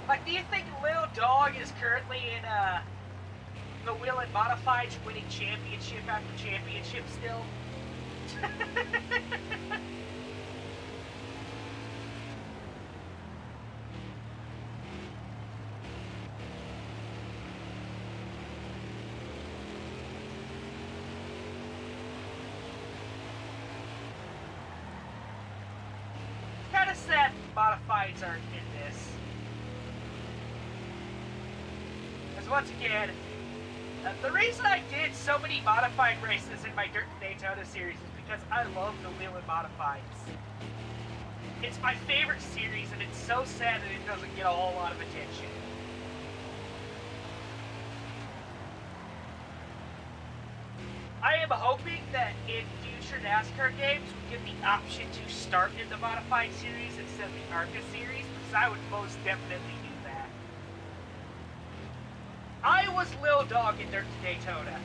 Like, do you think Lil Dog is currently in the Wheel and Modifieds winning championship after championship still? Kind of sad Modifieds aren't in this. Because once again, the reason I did so many modified races in my Dirt to Daytona series is because I love the Wheel and Modifieds. It's my favorite series, and it's so sad that it doesn't get a whole lot of attention. I am hoping that in future NASCAR games we get the option to start in the Modified series instead of the ARCA series, because I would most definitely do that. I was Lil Dog in Dirt to Daytona.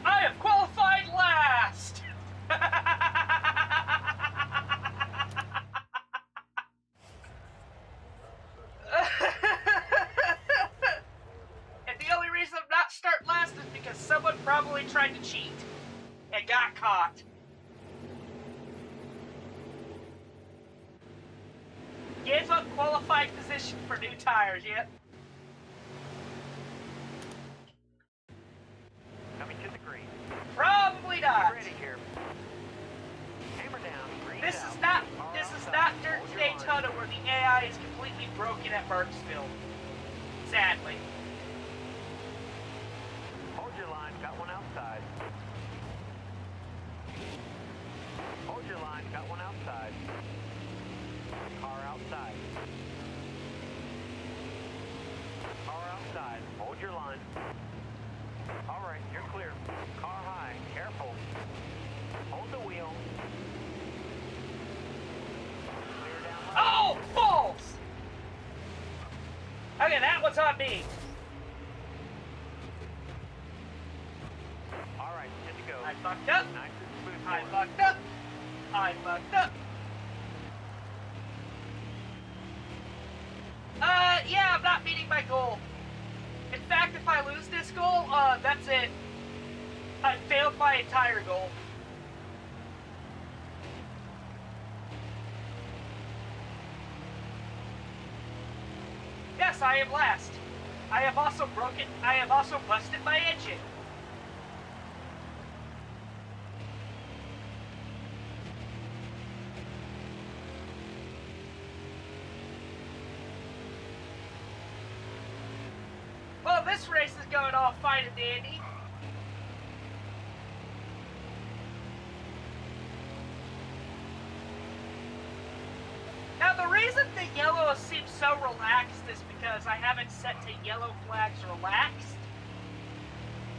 I have qualified last! And the only reason I'm not start last is because someone probably tried to cheat and got caught. Give up qualified position for new tires, yep. Coming to the green. Probably not. Ready here. Hammer down. Green This out. is not Car this is outside. not Dirt Hold to your line. Daytona where the AI is completely broken at Martinsville. Sadly. Hold your line. Got one outside. Hold your line. Got one outside. Car outside. Car outside. Hold your line. All right, you're clear. Car high. Careful. Hold the wheel. Clear down left. Oh, balls! Okay, that one's on me. All right, good to go. I fucked up. Nice and smooth. I going. fucked up. I fucked up. Yeah, I'm not meeting my goal. In fact, if I lose this goal, that's it. I failed my entire goal. Yes, I am last. I have also busted my engine. Well, this race is going all fine and dandy. Now, the reason the yellow seems so relaxed is because I haven't set to yellow flags relaxed.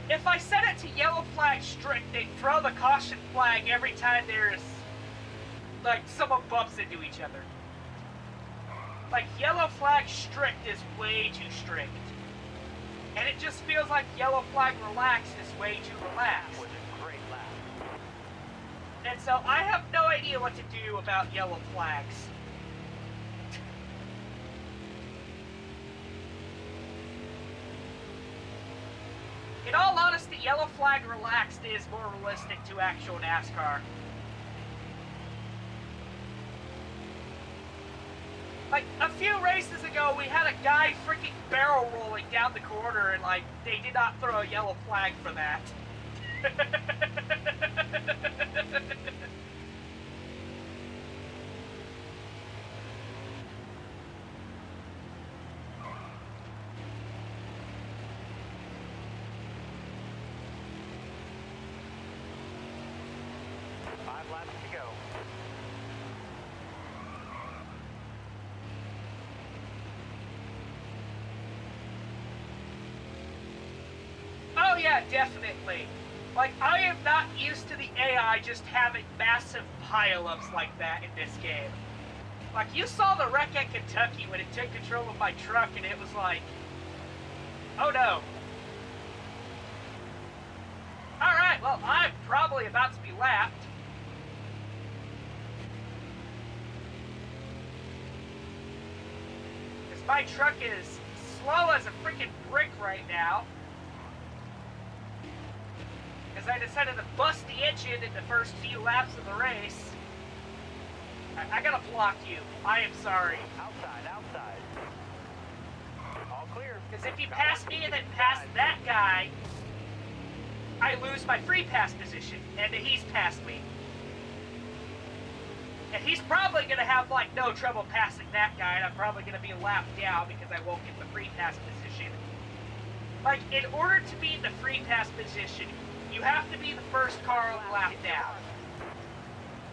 If I set it to yellow flag strict, they throw the caution flag every time there's, like, someone bumps into each other. Like, yellow flag strict is way too strict. And it just feels like yellow flag relaxed is way too relaxed. Was a great lap. And so I have no idea what to do about yellow flags. In all honesty, yellow flag relaxed is more realistic to actual NASCAR. Like, a few races ago, we had a guy freaking barrel rolling down the corner, and, like, they did not throw a yellow flag for that. Laps to go. Oh yeah, definitely. Like, I am not used to the AI just having massive pile-ups like that in this game. Like, you saw the wreck at Kentucky when it took control of my truck, and it was like, oh no. Alright, well, I'm probably about to be lapped. My truck is slow as a freaking brick right now. Because I decided to bust the engine in the first few laps of the race. I gotta block you. I am sorry. Outside, outside. All clear. Because if you pass me and then pass that guy, I lose my free pass position. And he's passed me. And he's probably going to have, like, no trouble passing that guy, and I'm probably going to be lapped down because I won't get the free pass position. Like, in order to be in the free pass position, you have to be the first car lapped down.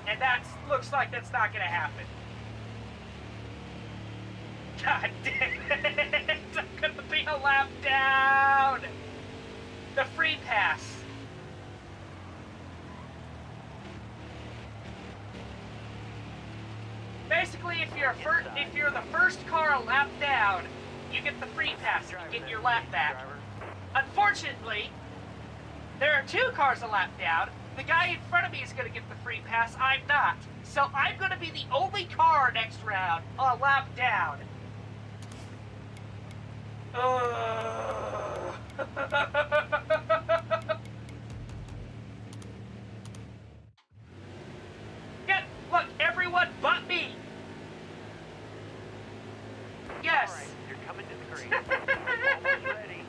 And that looks like that's not going to happen. God damn it! I'm going to be a lap down! The free pass. Basically, if you're the first car a lap down, you get the free pass and you get your lap back. Unfortunately, there are two cars a lap down. The guy in front of me is going to get the free pass. I'm not. So I'm going to be the only car next round a lap down. Yeah, look, everyone but me. Yes. All right, you're coming to the green. Almost ready.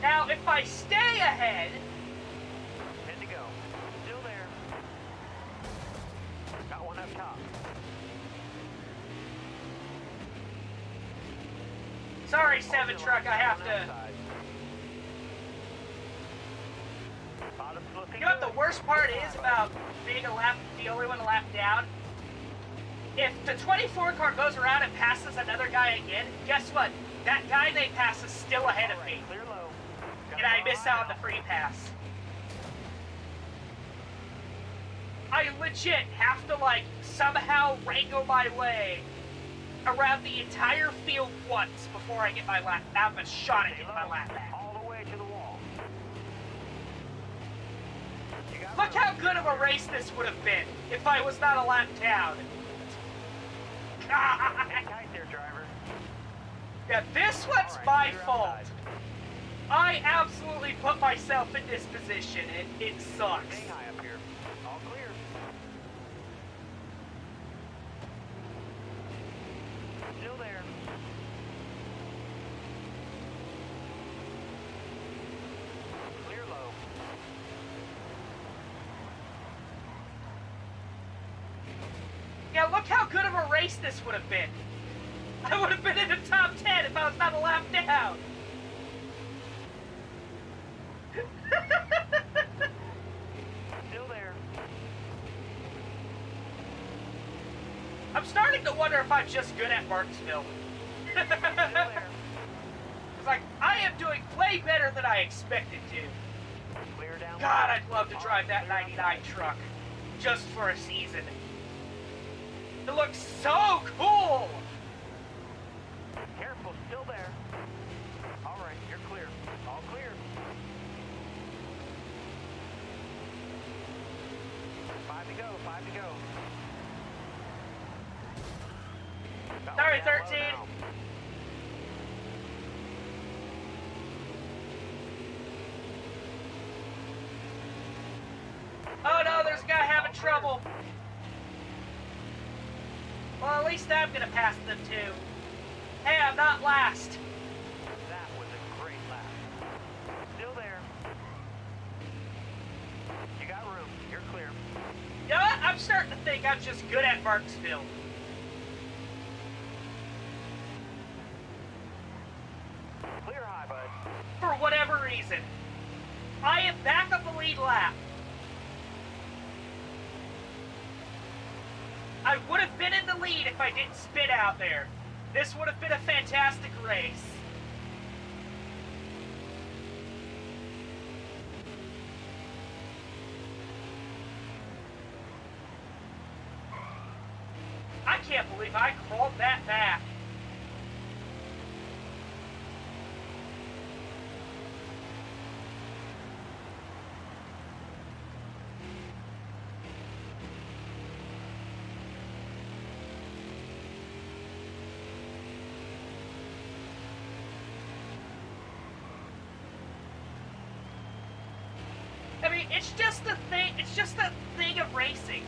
Now, if I stay ahead... 10 to go. Still there. Got one up top. Sorry, 7 truck, I have to... You know what the worst part is about being the only one a lap down? If the 24 car goes around and passes another guy again, guess what? That guy they pass is still ahead of me. Clear low. And I miss out on the free pass. I legit have to, like, somehow wrangle my way around the entire field once before I get my lap. Have a shot at getting my lap back. All the way to the wall. Look how good of a race this would have been if I was not a lap down. Hang tight there, driver. Yeah, this one's my fault. I absolutely put myself in this position, and it sucks. Stay high up here. All clear. Still there. Clear low. Yeah, look how good of a race this would have been. I would have been in the top 10 if I was not a lap down. Still there. I'm starting to wonder if I'm just good at Martinsville. Still there. It's like, I am doing way better than I expected to. Clear down. God, I'd love to drive that 99 truck. Just for a season. It looks so cool! Careful, still there. All right, you're clear. All clear. 5 to go, 5 to go. Got Sorry, one down low 13. now. Oh no, there's a guy having trouble. Well, at least I'm gonna pass them too. Hey, I'm not last. That was a great lap. Still there. You got room. You're clear. You know what? I'm starting to think I'm just good at Marksville. Clear high, bud. For whatever reason. I am back on the lead lap. I would have been in the lead if I didn't spin out there. This would have been a fantastic race. I can't believe I crawled that back. I mean, it's just a thing of racing.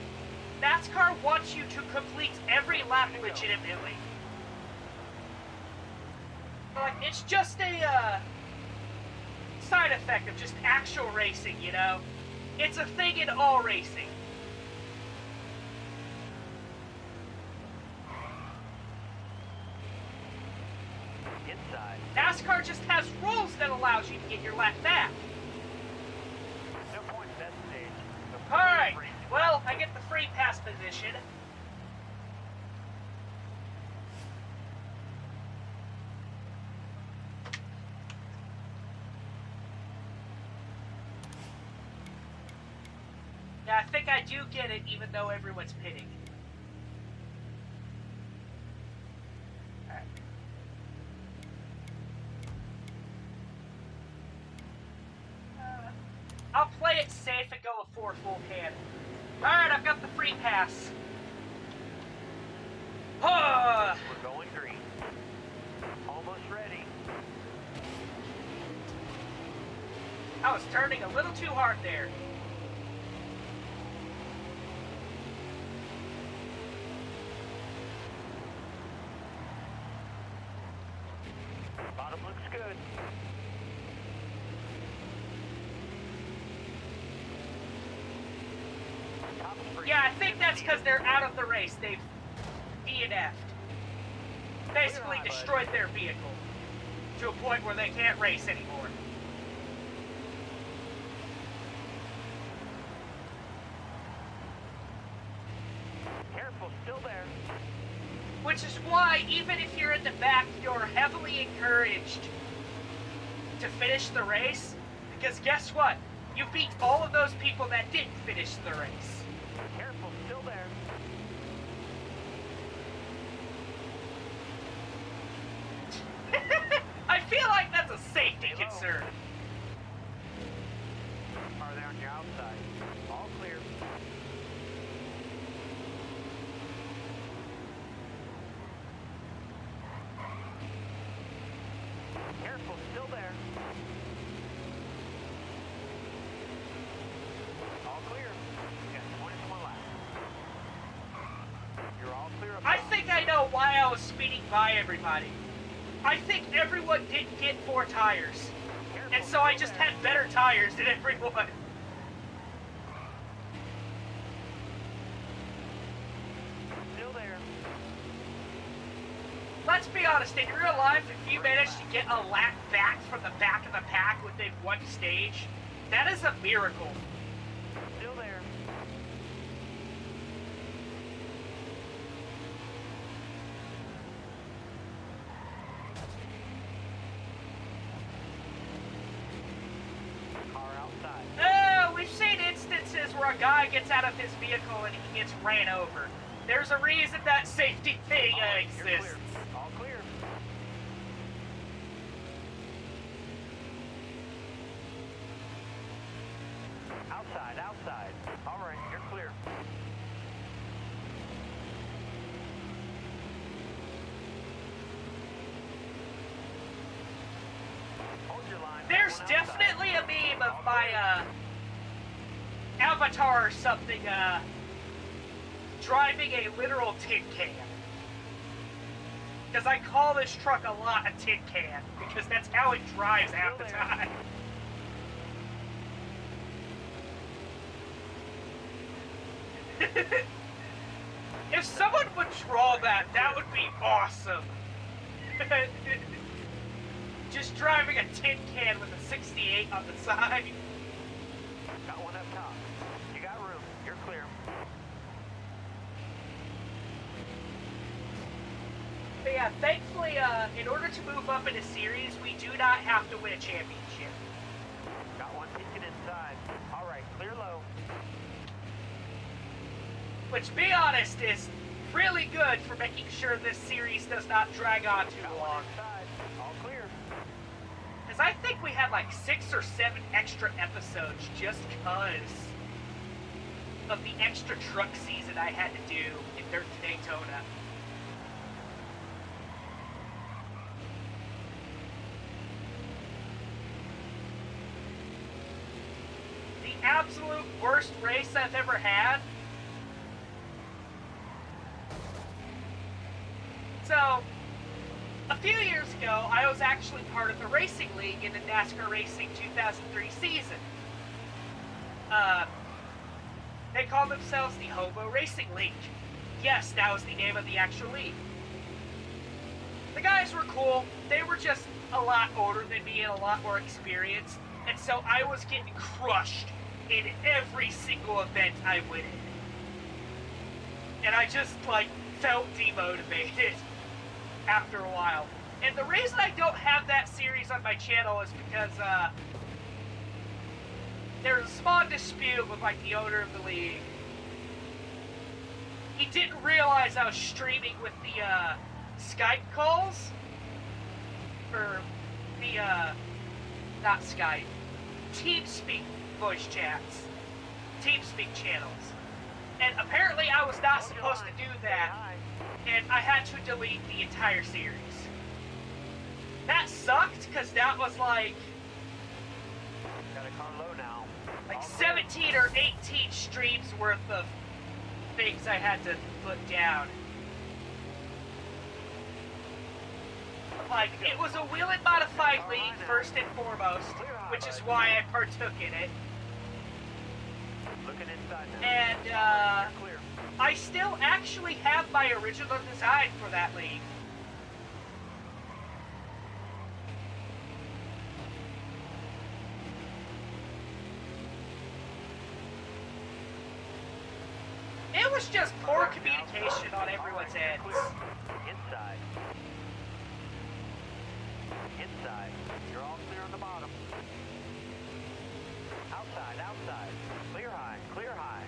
NASCAR wants you to complete every lap legitimately. Like, it's just a side effect of just actual racing, you know? It's a thing in all racing. Inside. NASCAR just has rules that allows you to get your lap back. No point at that stage. Alright, well, I get the free pass position. Yeah, I think I do get it, even though everyone's pitting. Alright. I'll play it safe and go a 4 full can. Alright, I've got the free pass. We're going green. Almost ready. I was turning a little too hard there. Bottom looks good. Top is free. Yeah, I think that's because they're out of the race. They've DNF'd. Basically destroyed their vehicle to a point where they can't race anymore. Careful, still there. Which is why, even if you're in the back, you're heavily encouraged to finish the race. Because guess what? You beat all of those people that didn't finish the race. Careful, still there. I feel like that's a safety concern. Are they on your outside? All clear. Careful, still there. All clear. You got 21 laps. You're all clear up I top. think I know why I was speeding by everybody. I think everyone didn't get 4 tires. Careful, And so I still just there. had better tires than everyone. Still there. Let's be honest, in real life, if you manage to get a lap back from the back of the pack within one stage, that is a miracle. Still there. Car outside. We've seen instances where a guy gets out of his vehicle and he gets ran over. There's a reason that safety thing All right, you're exists. clear. All clear. Outside, outside. All right, you're clear. Hold your line. There's One outside. definitely a meme of avatar or something, driving a literal tin can. Because I call this truck a lot a tin can, because that's how it drives half the time. If someone would draw that, that would be awesome. Just driving a tin can with a 68 on the side. Got one up top. You got room. You're clear. But yeah, thankfully, in order to move up in a series, we do not have to win a championship. Got one ticket inside. All right, clear low. Which, to be honest, is really good for making sure this series does not drag on too Got long. one inside. All clear. Because I think we had like 6 or 7 extra episodes just because of the extra truck season I had to do in Dirt to Daytona. The absolute worst race I've ever had. So, a few years ago, I was actually part of the racing league in the NASCAR Racing 2003 season. They called themselves the Hobo Racing League. Yes, that was the name of the actual league. The guys were cool. They were just a lot older than me and a lot more experienced. And so I was getting crushed in every single event I went in. And I just, like, felt demotivated after a while. And the reason I don't have that series on my channel is because, there was a small dispute with, like, the owner of the league. He didn't realize I was streaming with the, Skype calls. Or the, not Skype. TeamSpeak voice chats. TeamSpeak channels. And apparently I was not supposed to do that. And I had to delete the entire series. That sucked, because that was like... Got a car low now. Like 17 or 18 streams worth of things I had to put down. Like, it was a wheel and modified league, first and foremost, which is why I partook in it. Looking inside now. And, You're clear. I still actually have my original design for that league. It was just poor communication on everyone's ends. Inside. Inside. You're all clear on the bottom. Outside, outside. Clear high, clear high.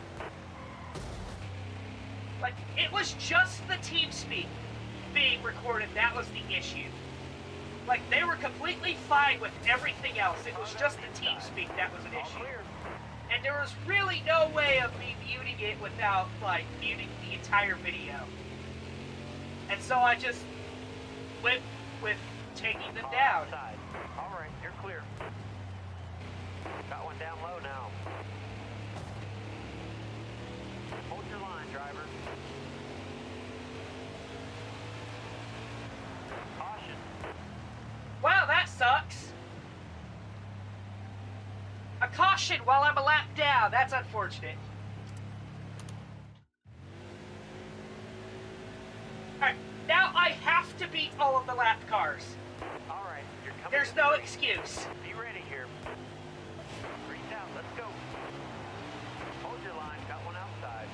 Like, it was just the TeamSpeak being recorded that was the issue. Like, they were completely fine with everything else. It was just the TeamSpeak that was an All issue. clear. And there was really no way of me muting it without, like, muting the entire video. And so I just went with taking them Car down. outside. All right, you're clear. Got one down low now. Hold your line, driver. Caution. Wow, that sucks. A caution while I'm a lap down. That's unfortunate. Alright, now I have to beat all of the lap cars. All right, you're coming. There's to no the green. excuse. Be ready here. Green's out, let's go. Hold your line, got one outside.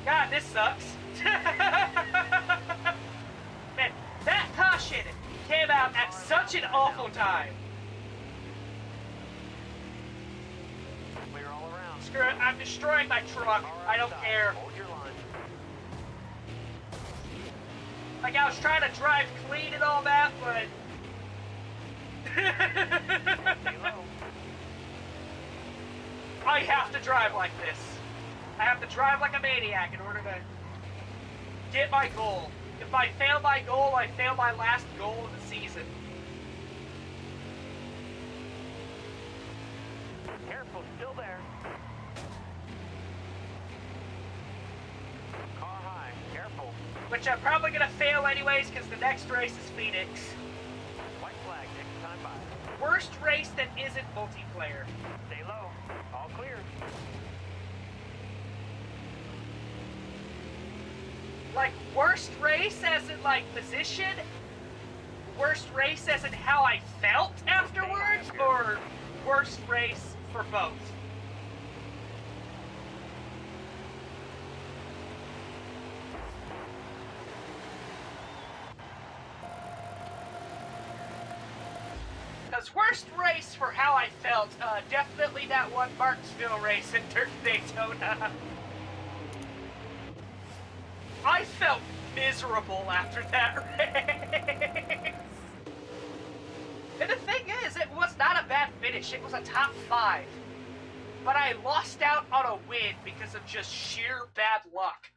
God, this sucks. Man, that caution came out at such an awful time. Clear all around. Screw it, I'm destroying my truck. Car I don't outside. care. Hold your line. Like, I was trying to drive clean and all that, but... Stay low. I have to drive like this. I have to drive like a maniac in order to get my goal. If I fail my goal, I fail my last goal of the season. Careful, still there. Car high, careful. Which I'm probably gonna fail anyways, because the next race is Phoenix. White flag, next time by. Worst race that isn't multiplayer. Stay low. All clear. Like, worst race as in, like, position? Worst race as in how I felt afterwards? Or worst race for both? Because worst race for how I felt, definitely that one Martinsville race in Daytona. I felt miserable after that race. And the thing is, it was not a bad finish. It was a top 5. But I lost out on a win because of just sheer bad luck.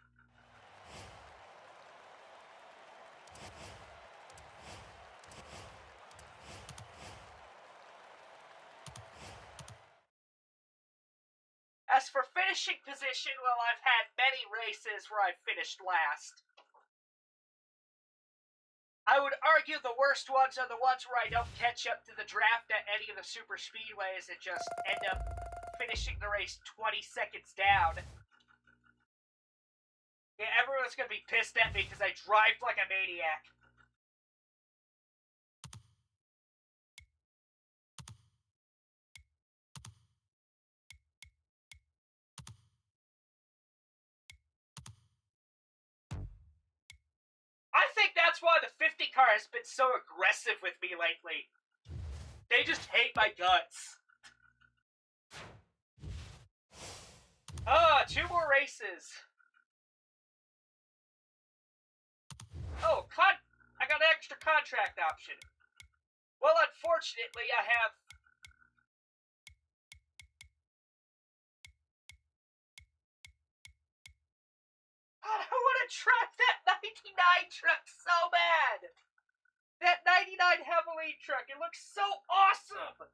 As for finishing position, well, I've had many races where I've finished last. I would argue the worst ones are the ones where I don't catch up to the draft at any of the super speedways and just end up finishing the race 20 seconds down. Yeah, everyone's gonna be pissed at me because I drive like a maniac. I think that's why the 50 car has been so aggressive with me lately. They just hate my guts. 2 more races. Oh, I got an extra contract option. Well, unfortunately, I have... God, I want to drive that 99 truck so bad! That 99 Heavily truck, it looks so awesome!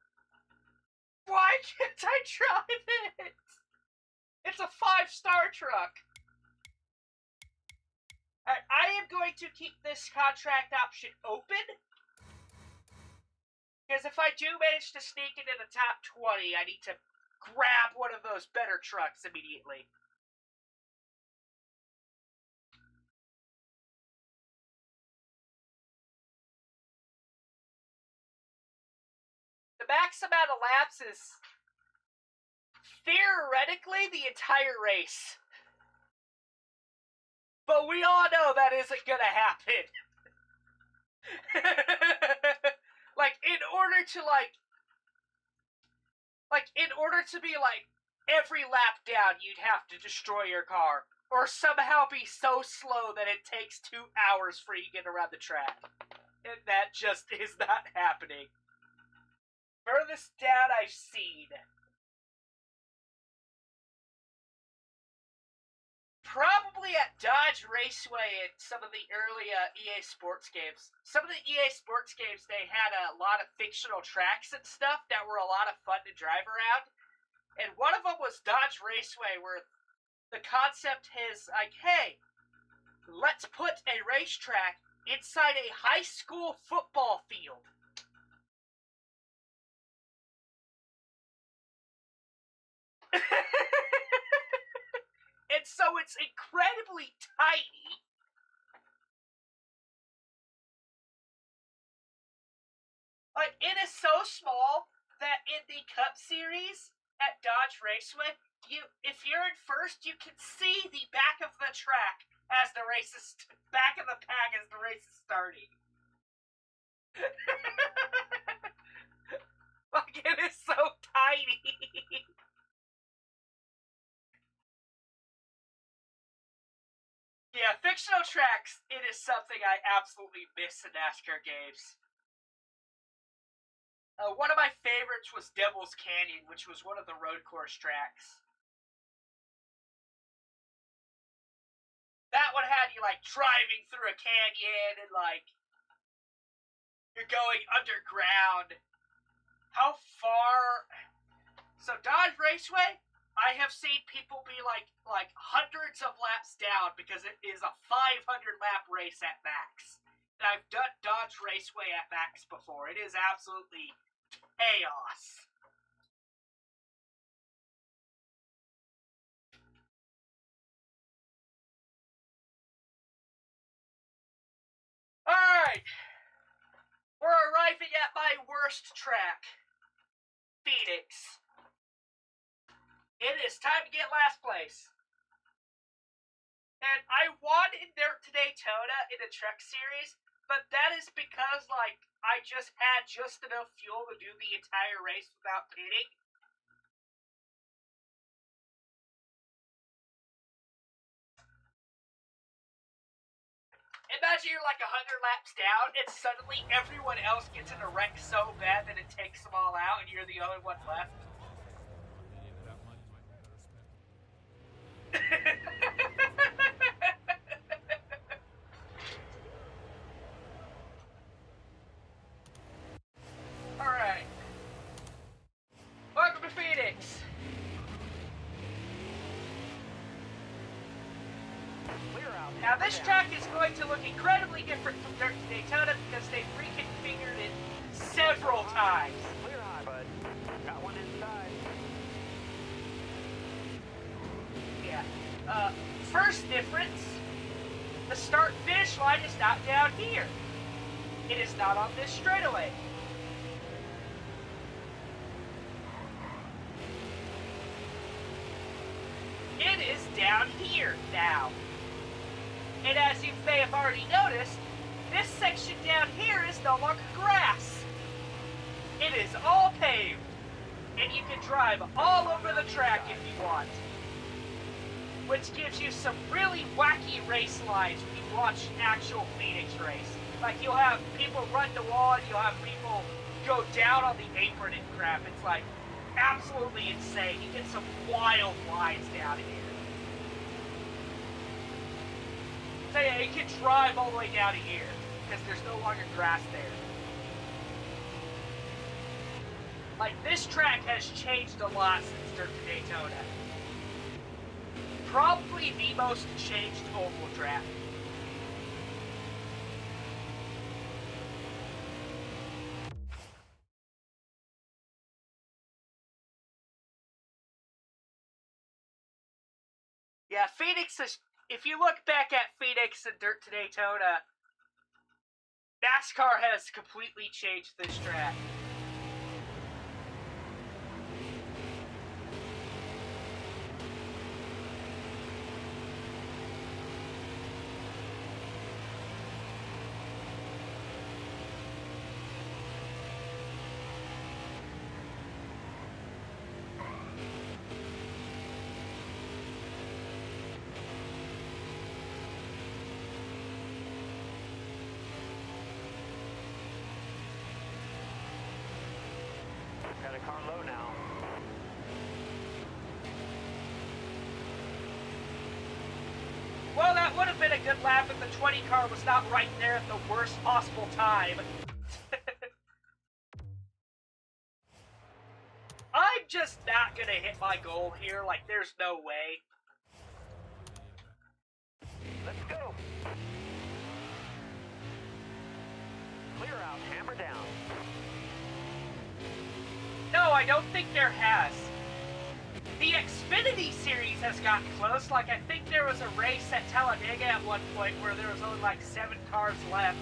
Why can't I drive it? It's a 5-star truck. I am going to keep this contract option open. Because if I do manage to sneak into the top 20, I need to grab one of those better trucks immediately. The max amount of laps is theoretically the entire race. But we all know that isn't gonna happen. Like, in order to be, like, every lap down, you'd have to destroy your car. Or somehow be so slow that it takes 2 hours for you to get around the track. And that just is not happening. Furthest down I've seen. Probably at Dodge Raceway and some of the early EA Sports games. Some of the EA Sports games, they had a lot of fictional tracks and stuff that were a lot of fun to drive around. And one of them was Dodge Raceway, where the concept is like, hey, let's put a racetrack inside a high school football field. And so it's incredibly tiny. Like, it is so small that in the Cup Series at Dodge Raceway, if you're in first, you can see the back of the track as the race is back of the pack as the race is starting. Like, it is so tiny. Yeah, fictional tracks, it is something I absolutely miss in NASCAR games. One of my favorites was Devil's Canyon, which was one of the road course tracks. That one had you, like, driving through a canyon and, like, you're going underground. How far... So Raceway, I have seen people be like hundreds of laps down because it is a 500 lap race at max. And I've done Dodge Raceway at max before. It is absolutely chaos. Alright, we're arriving at my worst track, Phoenix. It is time to get last place. And I won in Dirt to Daytona in the Truck Series, but that is because, like, I just had just enough fuel to do the entire race without pitting. Imagine you're like 100 laps down, and suddenly everyone else gets in a wreck so bad that it takes them all out, and you're the only one left. Alright. Welcome to Phoenix. Now this track is going to look incredibly different from Dirt to Daytona because they've reconfigured it several times. Clear high, bud. Got one inside. Yeah. First difference, the start-finish line is not down here. It is not on this straightaway. It is down here now. And as you may have already noticed, this section down here is no longer grass. It is all paved, and you can drive all over the track if you want. Which gives you some really wacky race lines when you watch an actual Phoenix race. Like, you'll have people run the wall, and you'll have people go down on the apron and crap. It's like absolutely insane. You get some wild lines down here. So yeah, you can drive all the way down to here because there's no longer grass there. Like, this track has changed a lot since Dirt to Daytona. Probably the most changed oval track. Yeah, Phoenix is... If you look back at Phoenix and Dirt to Daytona, NASCAR has completely changed this track. Got a car low now. Well, that would have been a good lap if the 20 car was not right there at the worst possible time. I'm just not gonna hit my goal here, like, there's no way. Let's go. Clear out, hammer down. No, I don't think there has. The Xfinity series has gotten close. Like, I think there was a race at Talladega at one point where there was only like 7 cars left.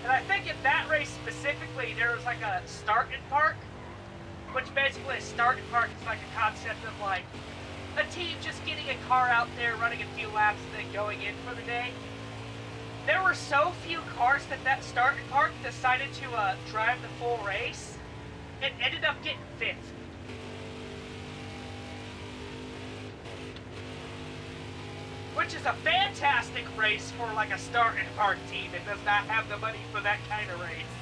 And I think in that race specifically, there was like a start and park, which basically a start and park is like a concept of like a team just getting a car out there, running a few laps, and then going in for the day. There were so few cars that start and park decided to drive the full race, and ended up getting 5th. Which is a fantastic race for like a start and park team that does not have the money for that kind of race.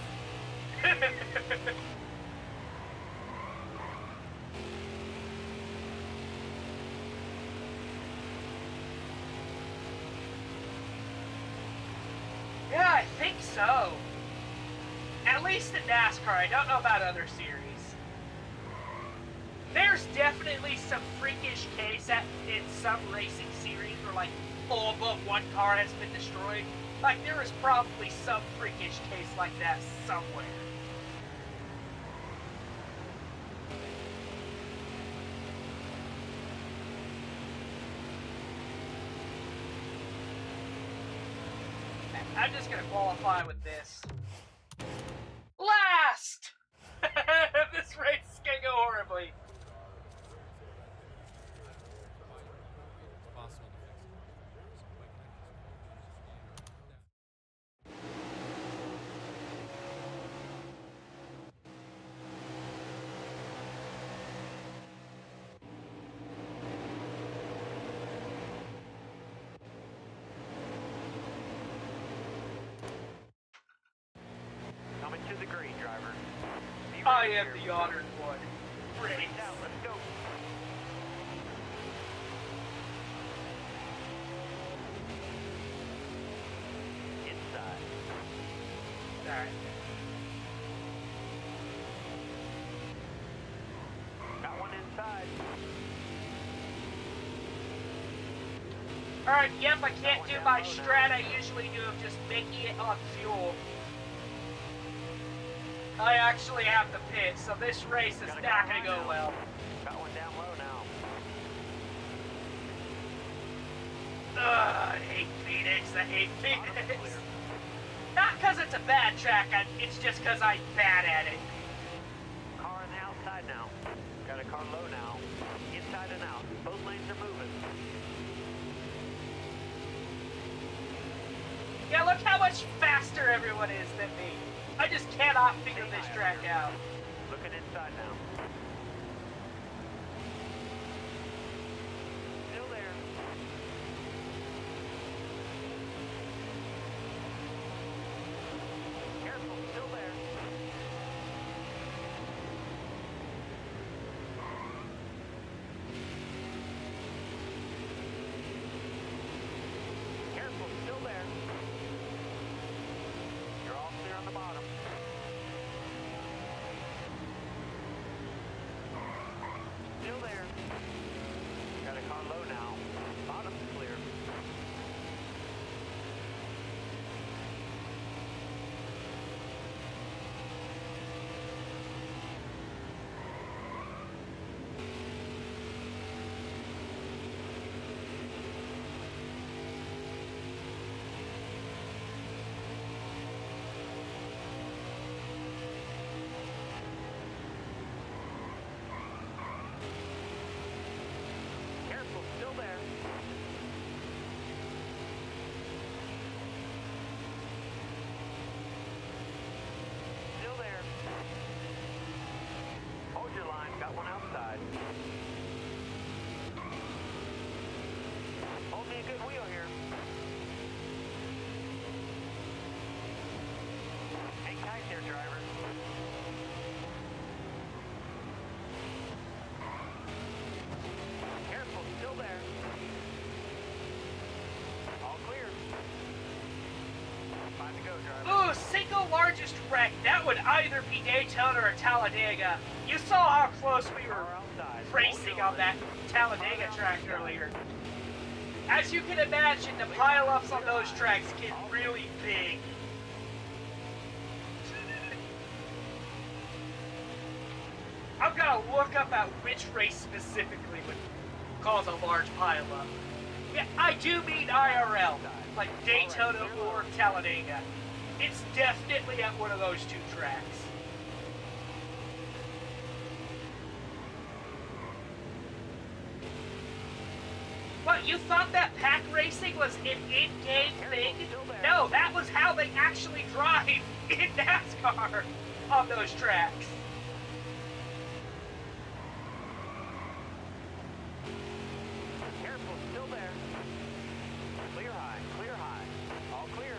Yeah, I think so. At least in NASCAR, I don't know about other series. There's definitely some freakish case in some racing series where, like, all but one car has been destroyed. Like, there is probably some freakish case like that somewhere. I'm just gonna qualify with this. Last! This race is gonna go horribly. Coming to the green, driver. Be I ready am here. the honored one. Race. Race out, let's go. Inside. Alright. Got one inside. Alright, yep, I can't do my strat I usually do of just making it on fuel. I actually have to pit, so this race is not going to go well. Got one down low now. Ugh, I hate Phoenix, I hate Bottom Phoenix. clear. Not because it's a bad track, it's just because I'm bad at it. Car on the outside now. Got a car low now. Inside and out. Both lanes are moving. Yeah, look how much faster everyone is than me. I just cannot figure this track out. Looking inside now. Still there. Careful, still there. Careful, still there. You're all clear on the bottom. Still there. Got a car low now. Bottom's clear. Careful, still there. Still there. Hold your line, got one outside. Hold me a good wheel here. Hang tight there, driver. Careful, still there. All clear. Time to go, driver. Ooh, single largest wreck. That would either be Daytona or Talladega. You saw how close we were Car outside. racing on that Talladega track earlier. As you can imagine, the pile-ups on those tracks get really big. I'm gonna look up at which race specifically would cause a large pile-up. Yeah, I do mean IRL, like Daytona or Talladega. It's definitely at one of those two tracks. What, you thought that pack racing was an in-game thing? No, that was how they actually drive in NASCAR on those tracks. Careful, still there. Clear high, clear high. All clear.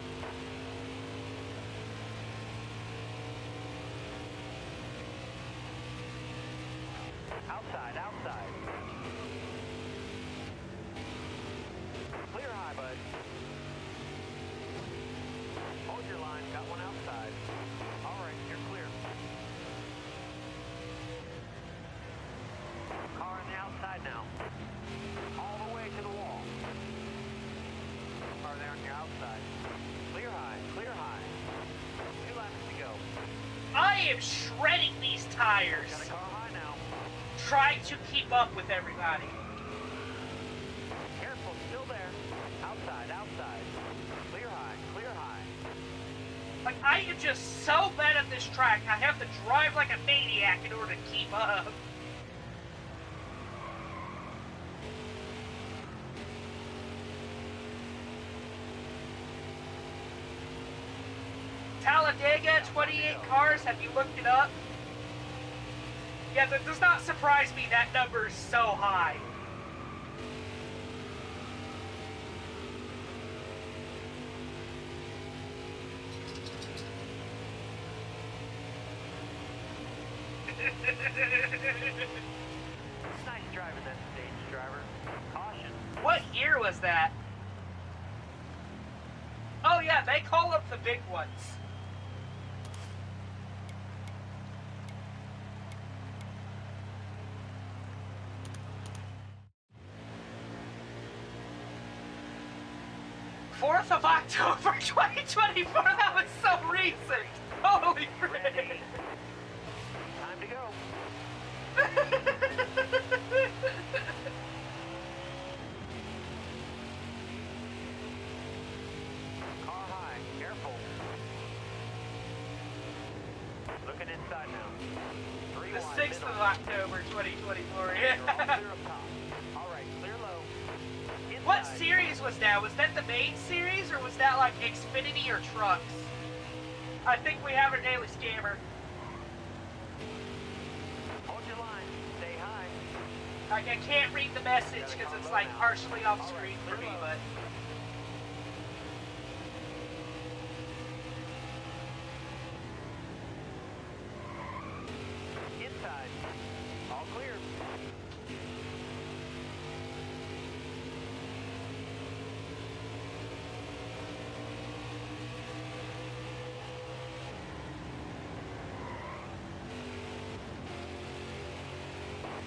Outside, outside. Clear high, bud. Hold your line, got one outside. All right. I am shredding these tires, Got a car high now. trying to keep up with everybody. Careful, still there. Outside, outside. Clear high, clear high. Like, I am just so bad at this track, I have to drive like a maniac in order to keep up. Talladega, 28 cars, have you looked it up? Yeah, that does not surprise me that number is so high. Nice driving that stage, driver. Caution. What year was that? Oh yeah, they call up the big ones. Fourth of October 2024, that was so recent! Holy Ready. frick! Time to go. Car high, careful. Looking inside now. 3 The wide, 6th of middle. October 2024, You're all yeah. clear up top. All right, clear low. What Inside. series was that? Was that the main series, or was that like Xfinity or Trucks? I think we have our daily scammer. Hold your line. Stay high. Like, I can't read the message because it's like partially off screen for me, but... Inside. All clear.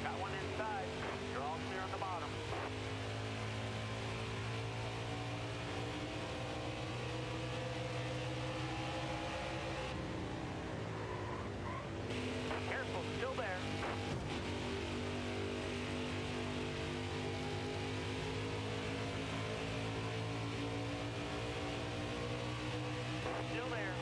Got one inside. You're all clear on the bottom. Careful, still there. Still there.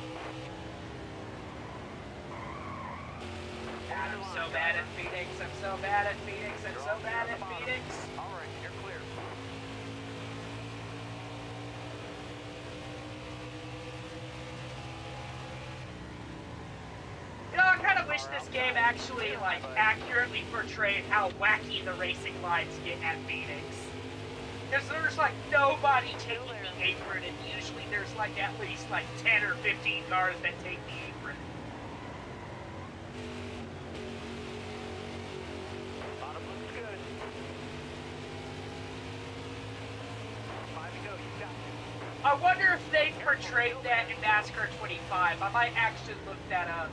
I'm so bad at Phoenix, I'm so bad at Phoenix, I'm so bad at Phoenix. All right, you're clear. You know, I kind of wish this game actually, like, accurately portrayed how wacky the racing lines get at Phoenix. Because there's, like, nobody taking the apron, and usually there's, like, at least, like, 10 or 15 cars that take the apron. Bottom looks good. 5 to go, you got it. I wonder if they portrayed that in NASCAR 25. I might actually look that up.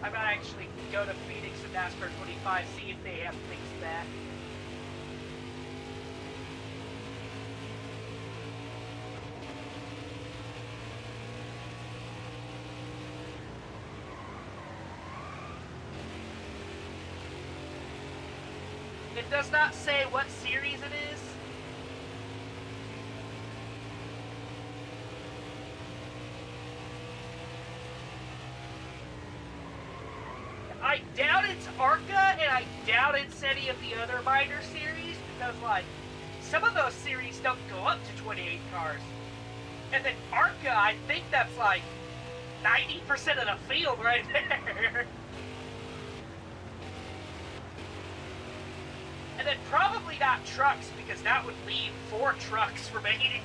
I might actually go to Phoenix and NASCAR 25, see if they have fixed that. It does not say what series it is. I doubt it's ARCA, and I doubt it's any of the other minor series, because, like, some of those series don't go up to 28 cars. And then ARCA, I think that's, like, 90% of the field right there. And then probably not trucks, because that would leave 4 trucks remaining.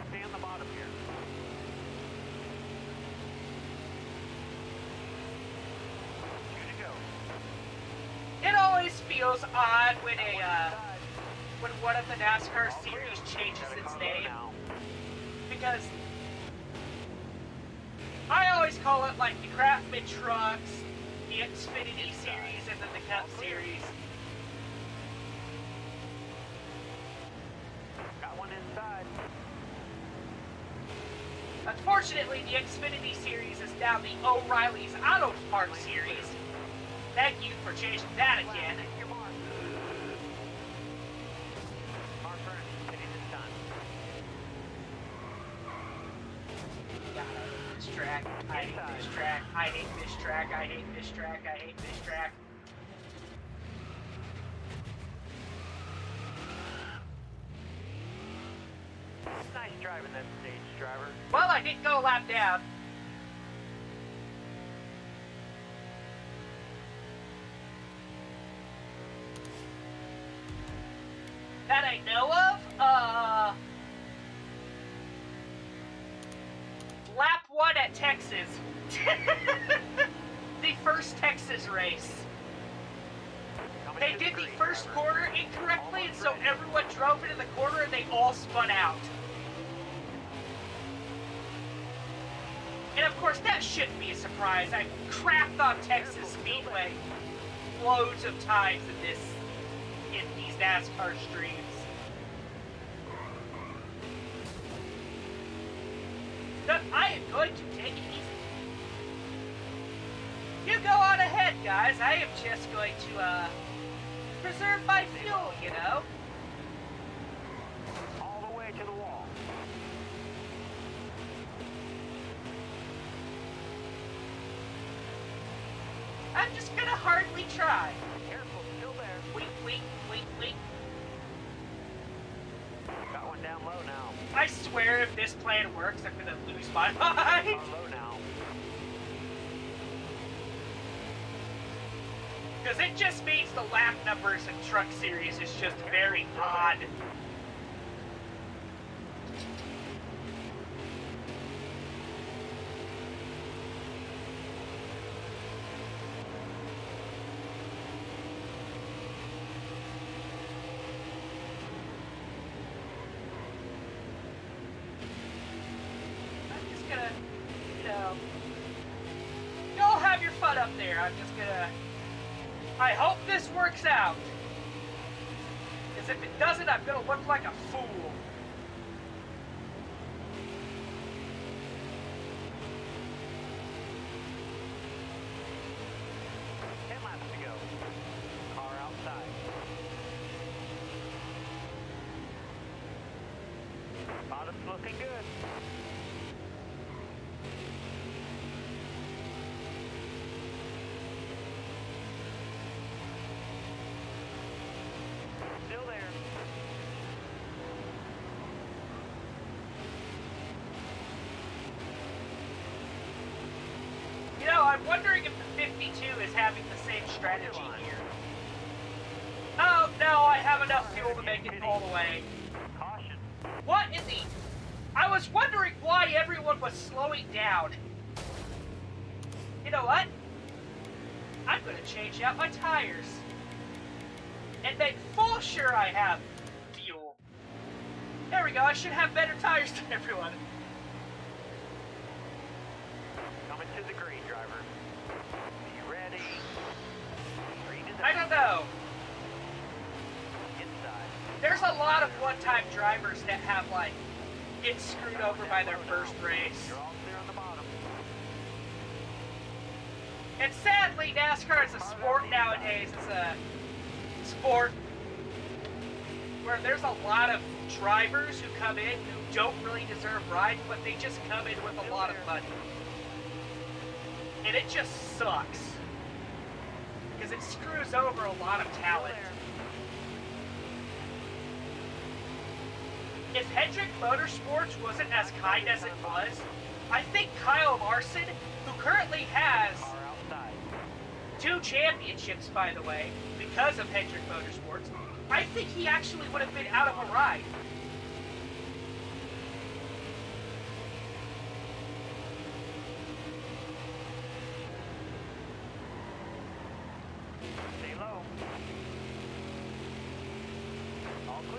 Stay on the bottom here. Two to go. It always feels odd when a, Inside. when one of the NASCAR series changes Gotta its cargo name. now. Because I always call it like the Craftsman trucks, the Xfinity series, and then the Cup series. Got one inside. Unfortunately, the Xfinity series is now the O'Reilly's Auto Parts series. Thank you for changing that again. Your mark. Car turn. Pitting this time. God, I hate this track. I hate this track. I hate this track. I hate this track. I hate this track. Nice driving that stage, driver. Well, I didn't go a lap down. That I know of, lap 1 at Texas. The first Texas race. Coming They to did the green, first driver. corner incorrectly, and so everyone drove into the corner and they all spun out. And of course, that shouldn't be a surprise. I've crapped on Texas Speedway loads of times in these NASCAR streams. But I am going to take it easy. You go on ahead, guys. I am just going to preserve my fuel, you know. All the way to the wall. I'm just gonna hardly try. Careful, still there. Wait, wait, wait, wait. Got one down low now. I swear if this plan works, I'm gonna lose my mind. Car low now. Because it just means the lap numbers in Truck Series is just very odd. I'm just gonna, y'all have your fun up there. I'm just gonna, I hope this works out. Because if it doesn't, I'm gonna look like a fool. Ten laps to go. Car outside. Bottom's looking good. Still there. You know, I'm wondering if the 52 is having the same strategy here. Oh, no, I have enough fuel to make it all the way. Caution. What in the... I was wondering why everyone was slowing down. You know what? I'm going to change out my tires. And make full sure I have fuel. There we go, I should have better tires than everyone. Coming to the green, driver. Be ready. Green is I don't know. inside. There's a lot of one-time drivers that have, like, get screwed over by their first race. You're all clear on the bottom. And sadly, NASCAR is a sport nowadays. It's a sport where there's a lot of drivers who come in who don't really deserve rides, but they just come in with a lot of money. And it just sucks. Because it screws over a lot of talent. If Hendrick Motorsports wasn't as kind as it was, I think Kyle Larson, who currently has Car outside. 2 championships, by the way, because of Hendrick Motorsports, I think he actually would have been out of a ride. Stay low. All clear.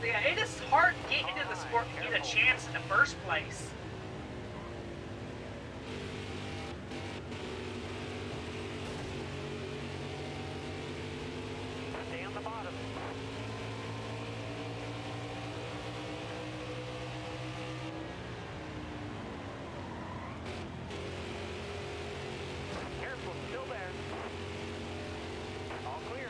Yeah, it is hard to get into the sport and get a chance in the first place. Stay on the bottom. Careful, still there. All clear.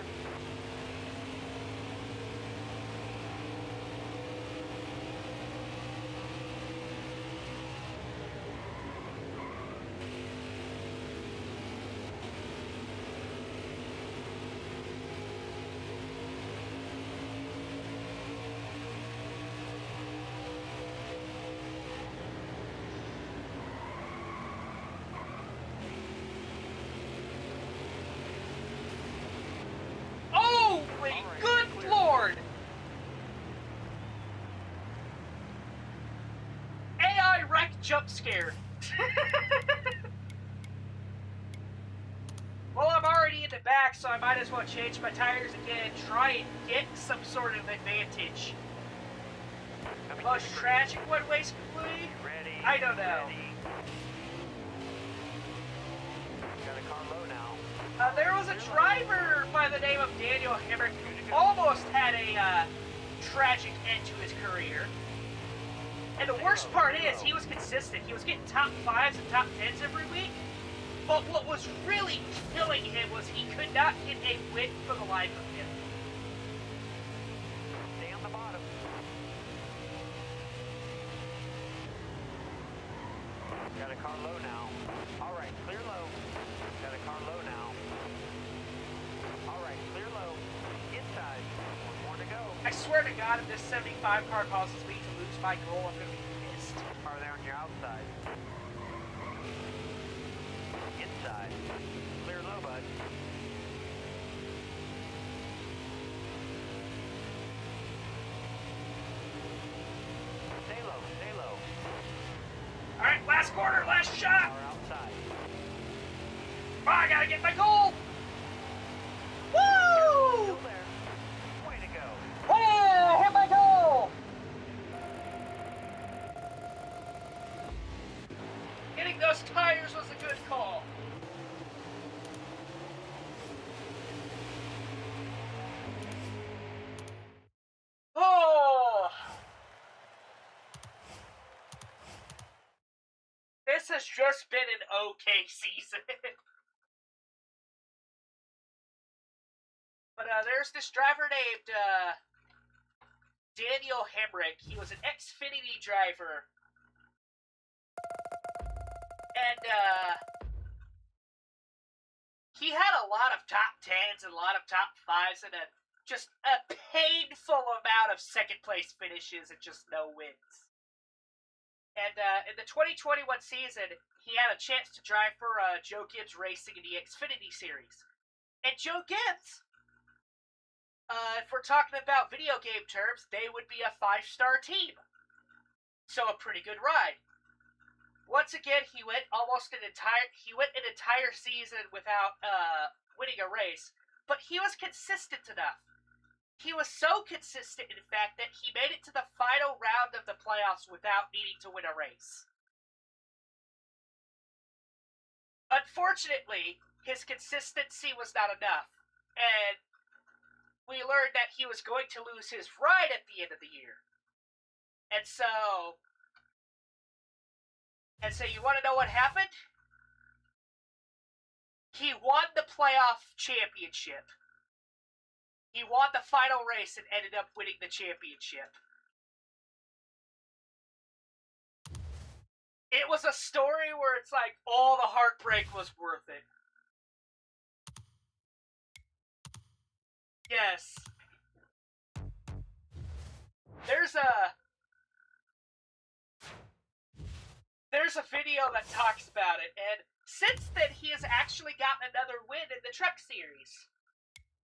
Holy good lord! AI wreck jump scare. Well, I'm already in the back, so I might as well change my tires again and try and get some sort of advantage. Most tragic one-way split? Ready. I don't know. Ready. Got a car low now. There was a driver by the name of Daniel Hemrick who almost had a tragic end to his career. And the worst part is, he was consistent. He was getting top 5s and top 10s every week. But what was really killing him was he could not get a win for the life of him. Stay on the bottom. Got a car low now. All right, clear low. Got a car low now. All right, clear low. Inside. One more to go. I swear to God, if this 75 car causes me to lose my goal, I'm going to be pissed. Car there on your outside. Inside. Clear low, bud. Stay low, stay low. Alright, last corner, last shot! Car outside. Oh, I gotta get my goal! Still Woo! there. Way to go. Oh, hit my goal! Getting those tires was a good call. Oh! This has just been an okay season. But there's this driver named Daniel Hemrick. He was an Xfinity driver. And he had a lot of top 10s and a lot of top 5s and just a painful amount of second place finishes and just no wins. And in the 2021 season, he had a chance to drive for Joe Gibbs Racing in the Xfinity Series. And Joe Gibbs, if we're talking about video game terms, they would be a 5-star team. So a pretty good ride. Once again, he went an entire season without winning a race, but he was consistent enough. He was so consistent, in fact, that he made it to the final round of the playoffs without needing to win a race. Unfortunately, his consistency was not enough, and we learned that he was going to lose his ride at the end of the year. And so you want to know what happened? He won the playoff championship. He won the final race and ended up winning the championship. It was a story where it's like all the heartbreak was worth it. Yes. There's a video that talks about it, and since then he has actually gotten another win in the Truck Series.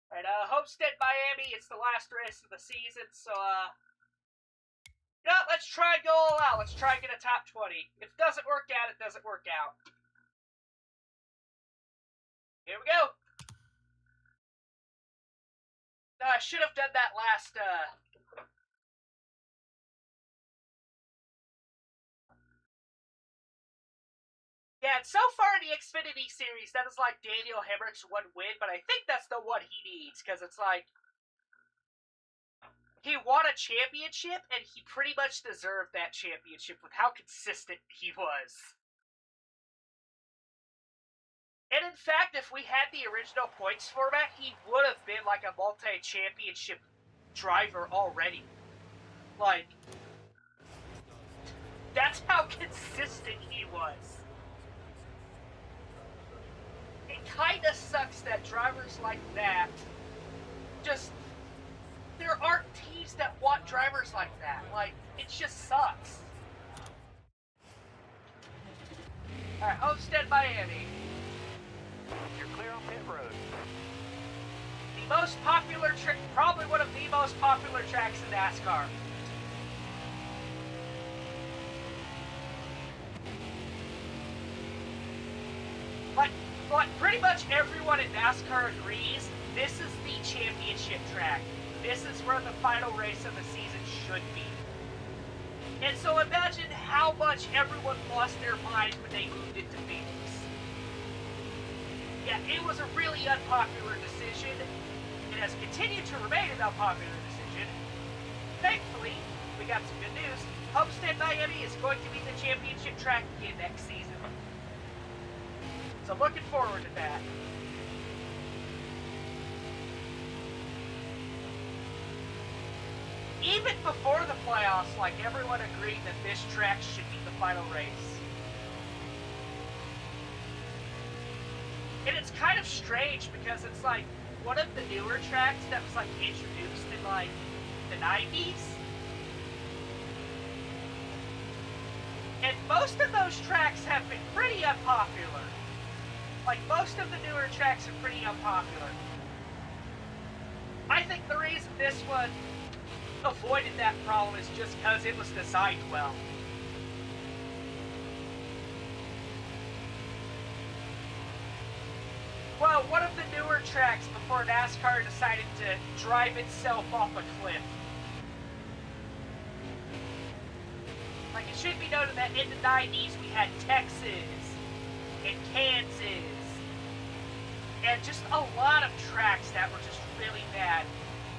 Right, Homestead, Miami, it's the last race of the season, so, let's try and go all out. Let's try and get a top 20. If it doesn't work out, it doesn't work out. Here we go. No, I should have done that Yeah, and so far in the Xfinity Series, that is like Daniel Hemrick's one win, but I think that's the one he needs, because it's like, he won a championship, and he pretty much deserved that championship with how consistent he was. And in fact, if we had the original points format, he would have been like a multi-championship driver already. Like, that's how consistent he was. It kinda sucks that drivers like that just... There aren't teams that want drivers like that. Like, it just sucks. Alright, Homestead, Miami. You're clear on pit road. The most popular track, probably one of the most popular tracks in NASCAR. But pretty much everyone in NASCAR agrees, this is the championship track. This is where the final race of the season should be. And so imagine how much everyone lost their mind when they moved it to Phoenix. Yeah, it was a really unpopular decision. It has continued to remain an unpopular decision. Thankfully, we got some good news. Homestead Miami is going to be the championship track again next season. So looking forward to that. Even before the playoffs, like, everyone agreed that this track should be the final race. And it's kind of strange because it's like one of the newer tracks that was like introduced in like the 90s. And most of those tracks have been pretty unpopular. Like, most of the newer tracks are pretty unpopular. I think the reason this one avoided that problem is just because it was designed well. Well, one of the newer tracks before NASCAR decided to drive itself off a cliff. Like, it should be noted that in the 90s we had Texas and Kansas and just a lot of tracks that were just really bad.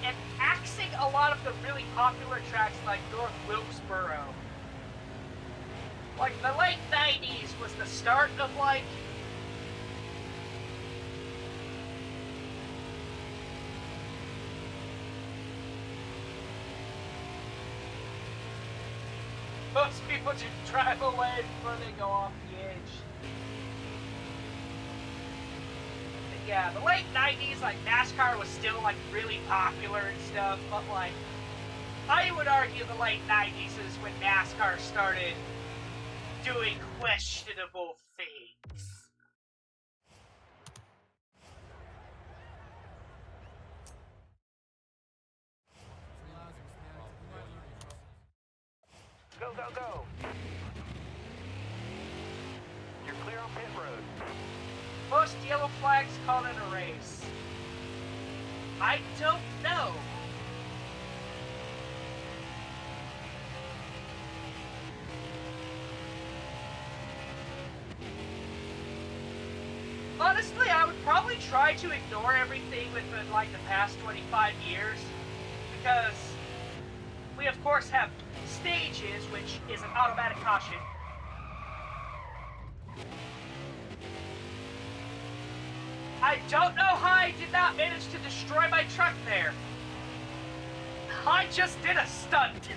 And axing a lot of the really popular tracks like North Wilkesboro. Like, the late 90s was the start of, like, most people just drive away before they go off the edge. But yeah, the late 90s, like, NASCAR was still, like, really popular and stuff, but, like, I would argue the late 90s is when NASCAR started doing questionable things. Go, go, go. You're clear on pit road. Most yellow flags called it a race. I don't know. Honestly, I would probably try to ignore everything within, like, the past 25 years, because we, of course, have stages, which is an automatic caution. I don't know how I did not manage to destroy my truck there. I just did a stunt.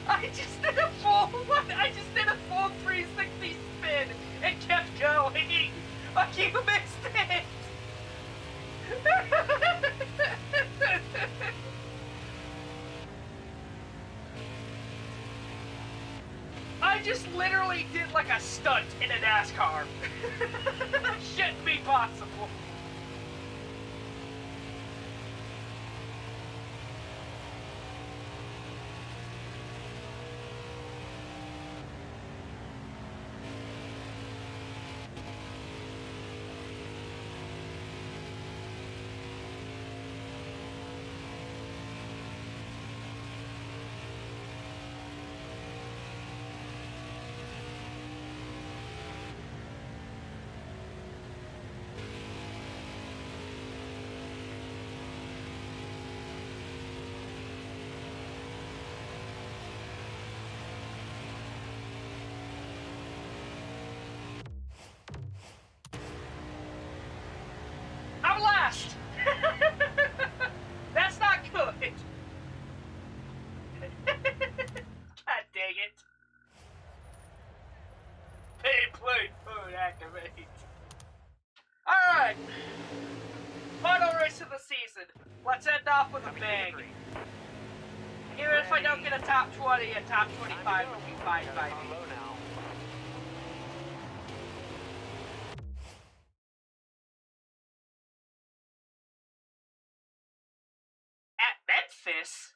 I just did a full 360 spin and kept going. Like, you missed it. I just literally did like a stunt in a NASCAR. That shouldn't be possible. the season. Let's end off with a Coming bang. to the green. Even if I don't get a top 20, a top 25 would be fine Got by a car me. low now. At Memphis?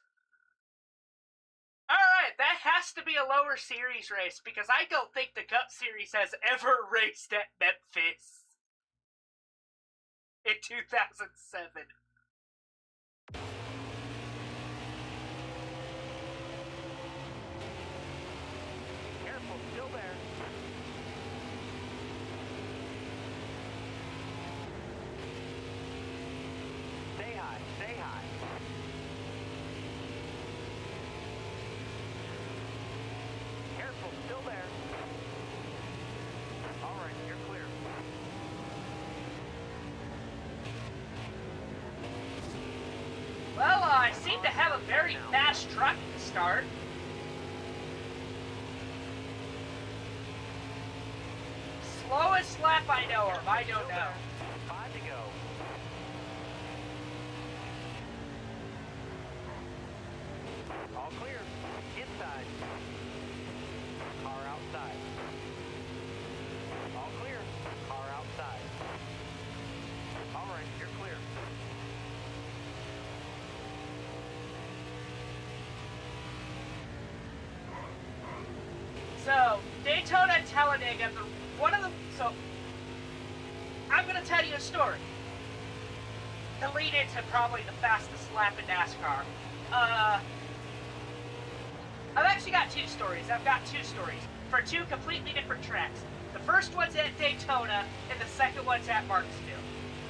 Alright, that has to be a lower series race because I don't think the Cup Series has ever raced at Memphis in 2007. Careful, still there. Stay high, stay high. Careful, still there. All right, you're clear. Well, I seem to have a very fast truck to start. Slowest lap I know of, I don't know. 5 to go. All clear. Inside. Car outside. All clear. Car outside. All right, you're clear. So, Daytona and Talladega, so, I'm gonna tell you a story. To lead into probably the fastest lap in NASCAR. I've actually got two stories. I've got two stories for two completely different tracks. The first one's at Daytona, and the second one's at Martinsville.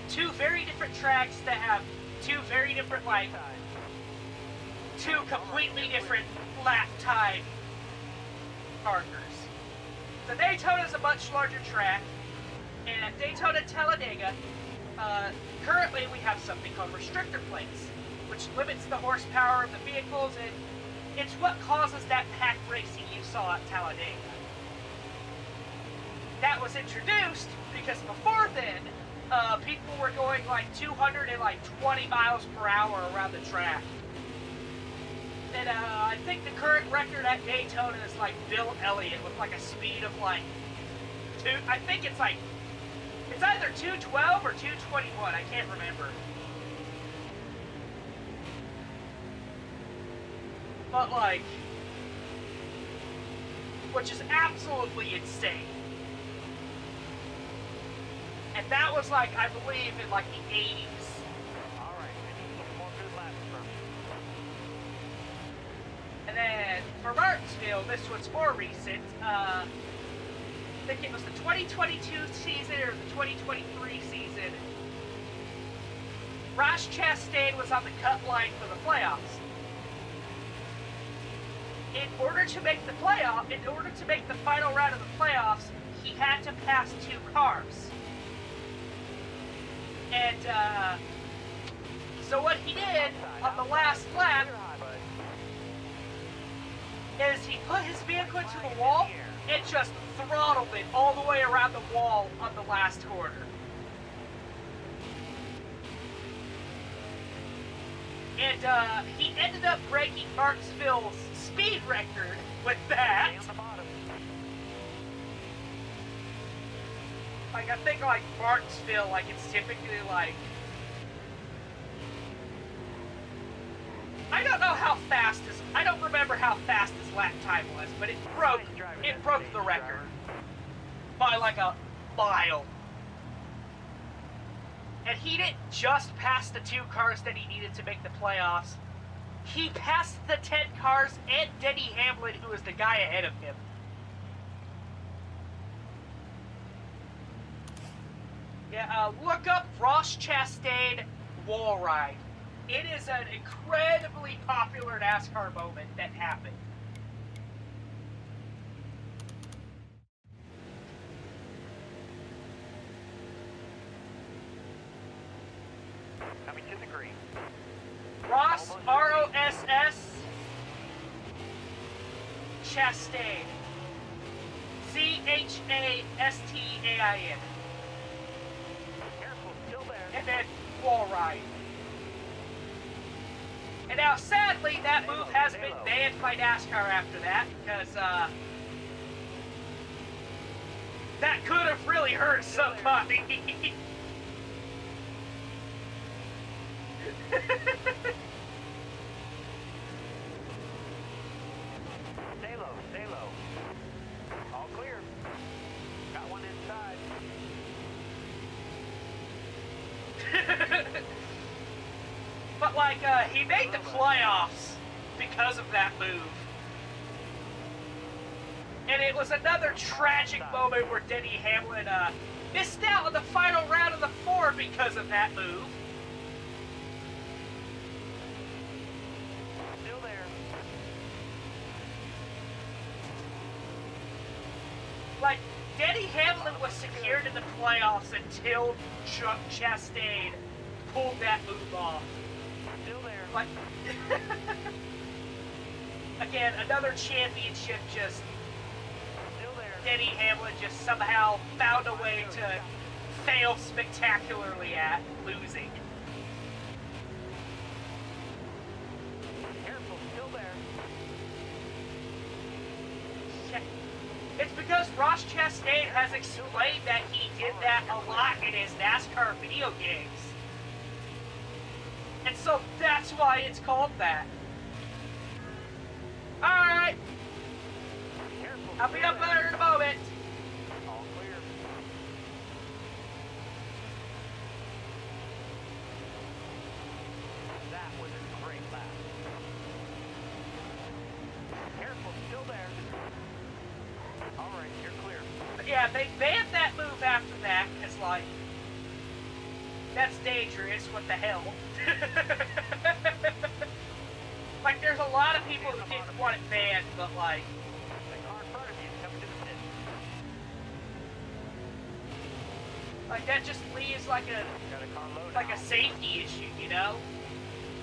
Two very different tracks that have two very different, like, two completely different lap time markers. So Daytona's a much larger track, and at Daytona Talladega, currently we have something called restrictor plates, which limits the horsepower of the vehicles, and it's what causes that pack racing you saw at Talladega. That was introduced because before then, people were going like 220 miles per hour around the track. And I think the current record at Daytona is like Bill Elliott with like a speed of like I think it's either 212 or 221, I can't remember. But like, which is absolutely insane. And that was like, I believe in like the 80s. All right, I need some more good laps from you. And then for Martinsville, this was more recent. I think it was the 2022 season or the 2023 season. Ross Chastain was on the cut line for the playoffs. In order to make the final round of the playoffs, he had to pass two cars. And so what he did on the last lap is he put his vehicle into the wall and just throttled it all the way around the wall on the last corner. And he ended up breaking Martinsville's speed record with that. Like, I think, like, Martinsville, like, it's typically, like... I don't know how fast I don't remember how fast his lap time was, but it broke the record. By, like, a mile. And he didn't just pass the two cars that he needed to make the playoffs. He passed the 10 cars and Denny Hamlin, who was the guy ahead of him. Yeah, look up Ross Chastain wall ride. It is an incredibly popular NASCAR moment that happened. Coming to the green. Ross, R-O-S-S, Chastain, C-H-A-S-T-A-I-N. Careful, still there. And then wall ride. And now, sadly, that move has been banned by NASCAR after that, because, that could have really hurt somebody. Stay low, stay low. All clear. Got one inside. But, like, he made the playoffs because of that move. And it was another tragic moment where Denny Hamlin missed out on the final round of the 4 because of that move. Still there. Like, Denny Hamlin was secured in the playoffs until Chuck Chastain pulled that move off. Still there. Like, again, another championship just Still there. Denny Hamlin just somehow found a way to fail spectacularly at losing. Careful, still there. It's because Ross Chastain has explained that he did that a lot in his NASCAR video games. And so that's why it's called that. Alright, Careful. I'll be up there in a moment. All clear. That was a great lap. Careful, still there. All right, you're clear. But yeah, they banned that move after that, because, like, that's dangerous, what the hell. Like, there's a lot of people who didn't want it banned, but, like, The car in front of you is coming to the pit. that just leaves, like, Got a car low a now. safety issue, you know?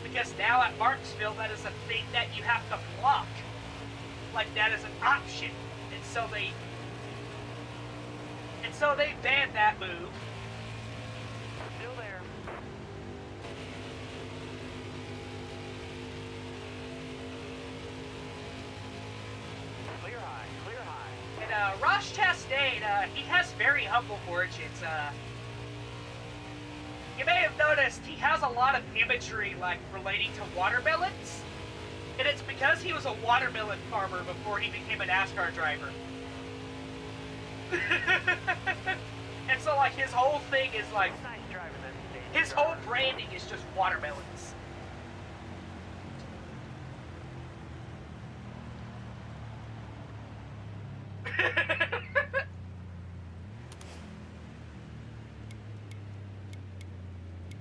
Because now at Martinsville, that is a thing that you have to block. Like, that is an option. And so they banned that move. Still there. Clear high, clear high. And Ross Chastain, he has very humble origins. You may have noticed he has a lot of imagery, like, relating to watermelons. And it's because he was a watermelon farmer before he became a NASCAR driver. And so, like, his whole thing is, like, Nice driving that stage. his whole branding is just watermelons.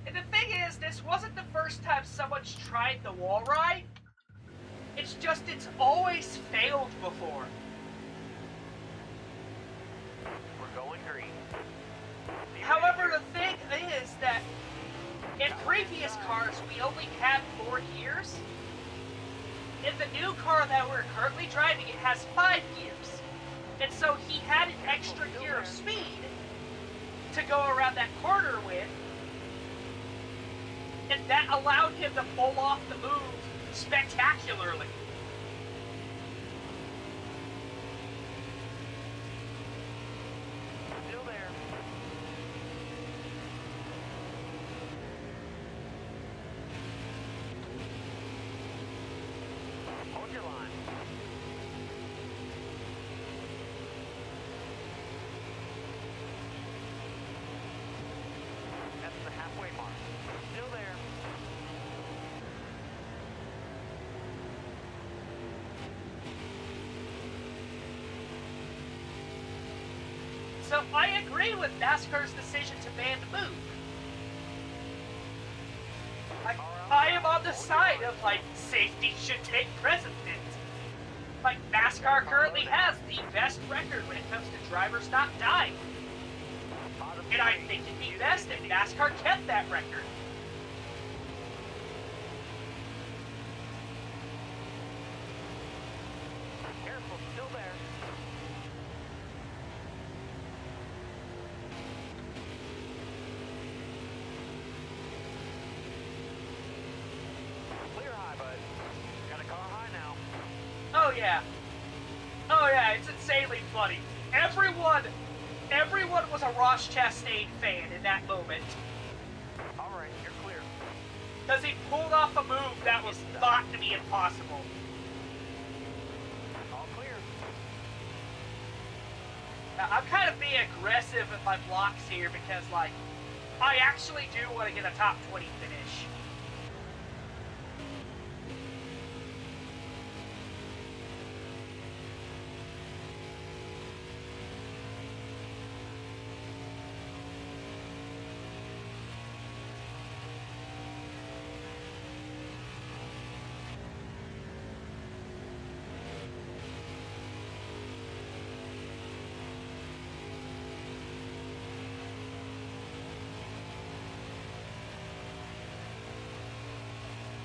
And the thing is, this wasn't the first time someone's tried the wall ride. It's just, it's always failed before. We're going green. However, the thing is that in previous cars, we only had 4 gears. In the new car that we're currently driving, it has 5 gears. And so he had an extra gear of speed to go around that corner with. And that allowed him to pull off the move spectacularly. Still there. Hold your line. That's the halfway mark. Still there. So I agree with NASCAR's decision to ban the move. I am on the side of, like, safety should take precedence. Like, NASCAR currently has the best record when it comes to drivers not dying. And I think it'd be best if NASCAR kept that record. Careful, still there. Clear high, buddy. yeah. Oh yeah, it's insanely funny. Everyone was a Ross Chastain fan in that moment. All right, you're clear. Because he pulled off a move that was thought to be impossible. All clear. Now, I'm kind of being aggressive with my blocks here because, like, I actually do want to get a top 20 finish.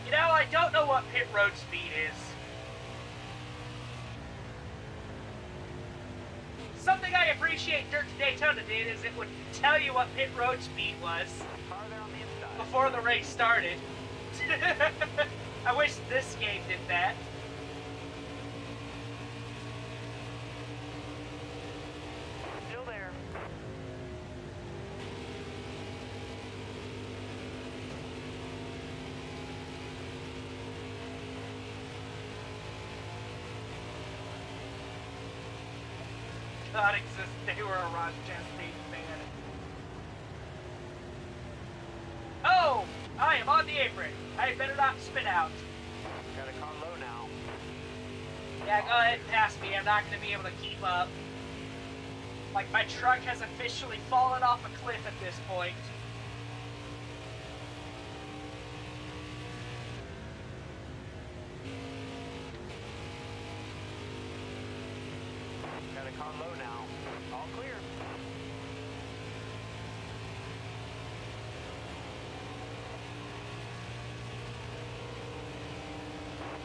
You know, I don't know what pit road speed is. Something I appreciate Dirt to Daytona did is it would tell you what pit road speed was Car there on the inside. before the race started. I wish this game did that. Still there. God exists, they were a Ron Chastain fan. Oh! I am on the apron. I had better not spin out. Got a car low now. Yeah, go ahead and pass me. I'm not going to be able to keep up. Like, my truck has officially fallen off a cliff at this point. Got a car low now. All clear.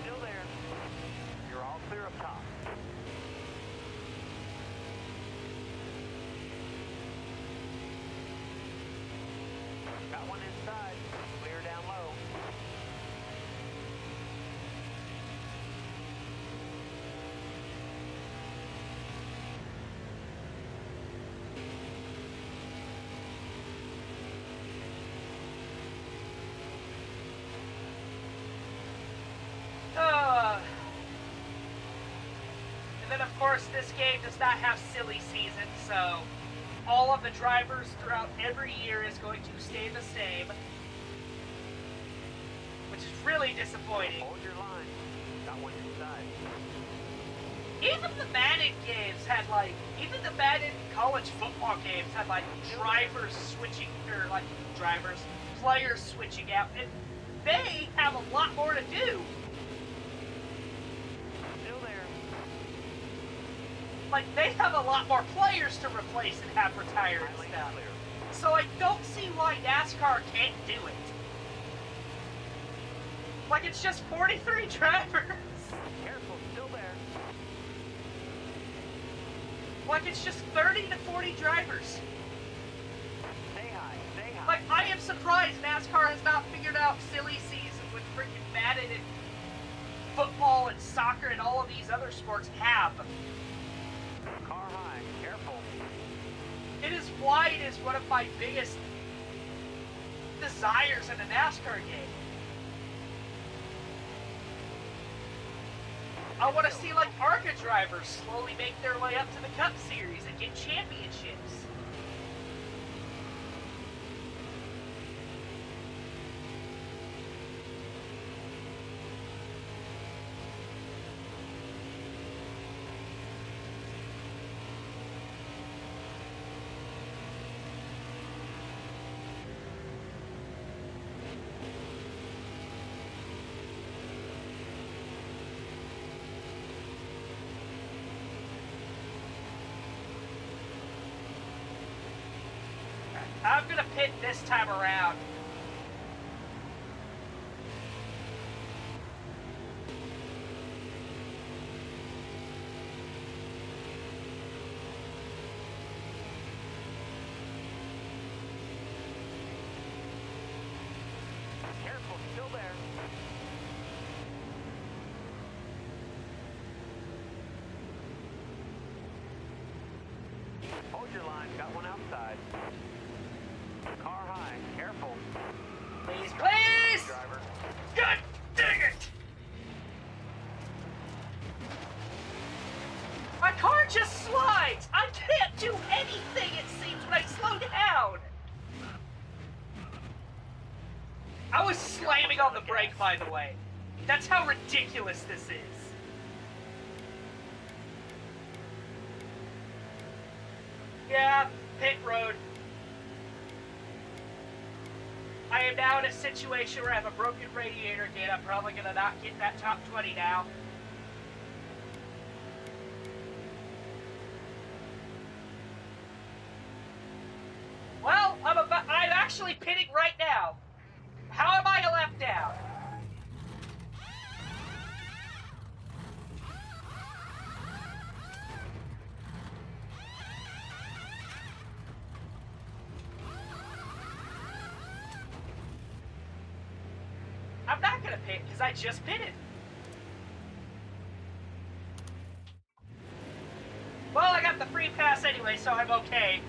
Still there. You're all clear up top. Got one inside. Clear down low. And then, of course, this game does not have silly season, so all of the drivers throughout every year is going to stay the same, which is really disappointing. Hold your line. Got one inside. Even the Madden games had, like, even the Madden college football games had, like, drivers switching, or, like, players switching out, and they have a lot more to do. Still there. Like, they have a lot more players to replace and have retire and Lane stuff. clear. So I don't see why NASCAR can't do it. Like, it's just 43 drivers. Careful, still there. Like, it's just 30 to 40 drivers. Stay high, stay high. Like, I am surprised NASCAR has not figured out silly season with freaking Madden and football and soccer and all of these other sports have. Car high, careful. It is why it is one of my biggest desires in a NASCAR game. I want to see, like, ARCA drivers slowly make their way up to the Cup Series and get championships. I'm gonna pit this time around. Careful, still there. Hold your line, got one outside. Car high, careful. Please, please! Driver. God dang it! My car just slides! I can't do anything, it seems, when I slow down! I was slamming on the brake, by the way. That's how ridiculous this is. Yeah, pit road. I am now in a situation where I have a broken radiator again. I'm probably going to not get that top 20 now. Well, I'm actually pitting right now. How am I a lap down? I'm not gonna pit because I just pitted. Well, I got the free pass anyway, so I'm okay.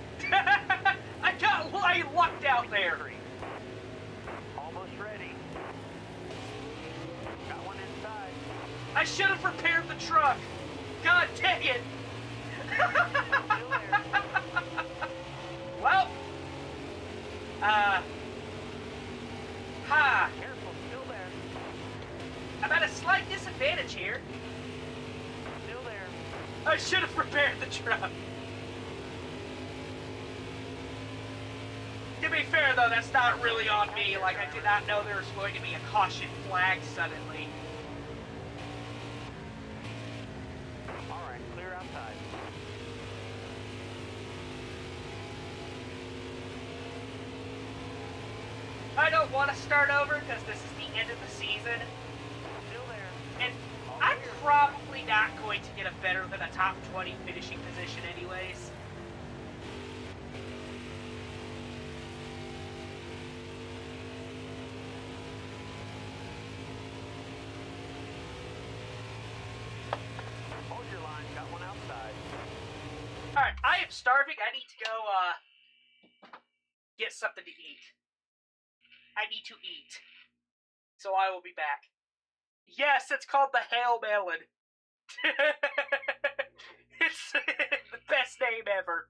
I lucked out there. Almost ready. Got one inside. I should have prepared the truck. God dang it. Still there. Well, Careful, still there. I'm at a slight disadvantage here. Still there. I should have prepared the truck. To be fair, though, that's not really on me. Like, I did not know there was going to be a caution flag suddenly. Alright, clear outside. I don't want to start over because this is the end of the season. Still there. And I'm probably not going to get a better than a top 20 finishing position anyways. Hold your line, got one outside. Alright, I am starving. I need to go, get something to eat. I need to eat. So I will be back. Yes, it's called the Hail Melon. It's the best name ever.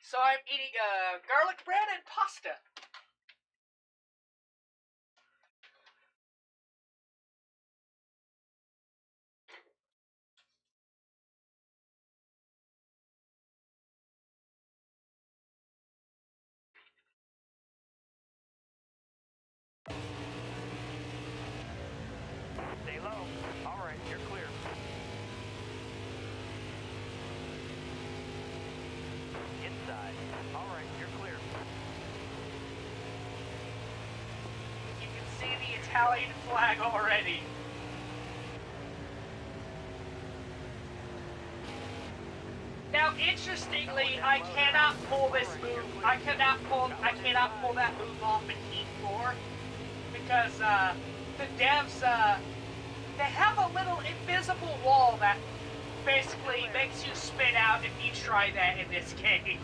So I'm eating garlic bread and pasta. Italian flag already. Now, interestingly, I cannot pull this move. I cannot pull that move off in Heat 4 because the devs they have a little invisible wall that basically makes you spin out if you try that in this game.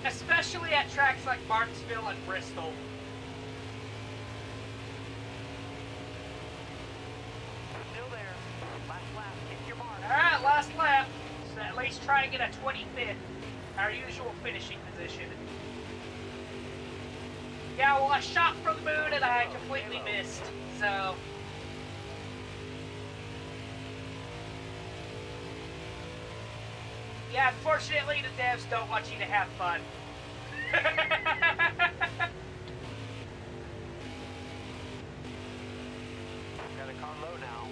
Especially at tracks like Martinsville and Bristol. Still there. Last lap. Hit your mark. Alright, last lap. So at least try to get a 25th. Our usual finishing position. Yeah, well, I shot for the moon and I completely missed. So... yeah, unfortunately, the devs don't want you to have fun. Got a car low now.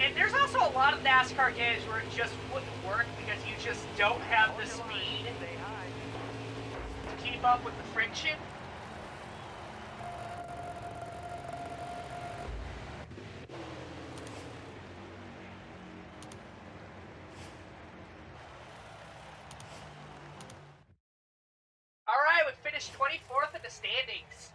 And there's also a lot of NASCAR games where it just wouldn't work because you just don't have the speed Stay high. to keep up with the friction. Alright, we finished 24th in the standings.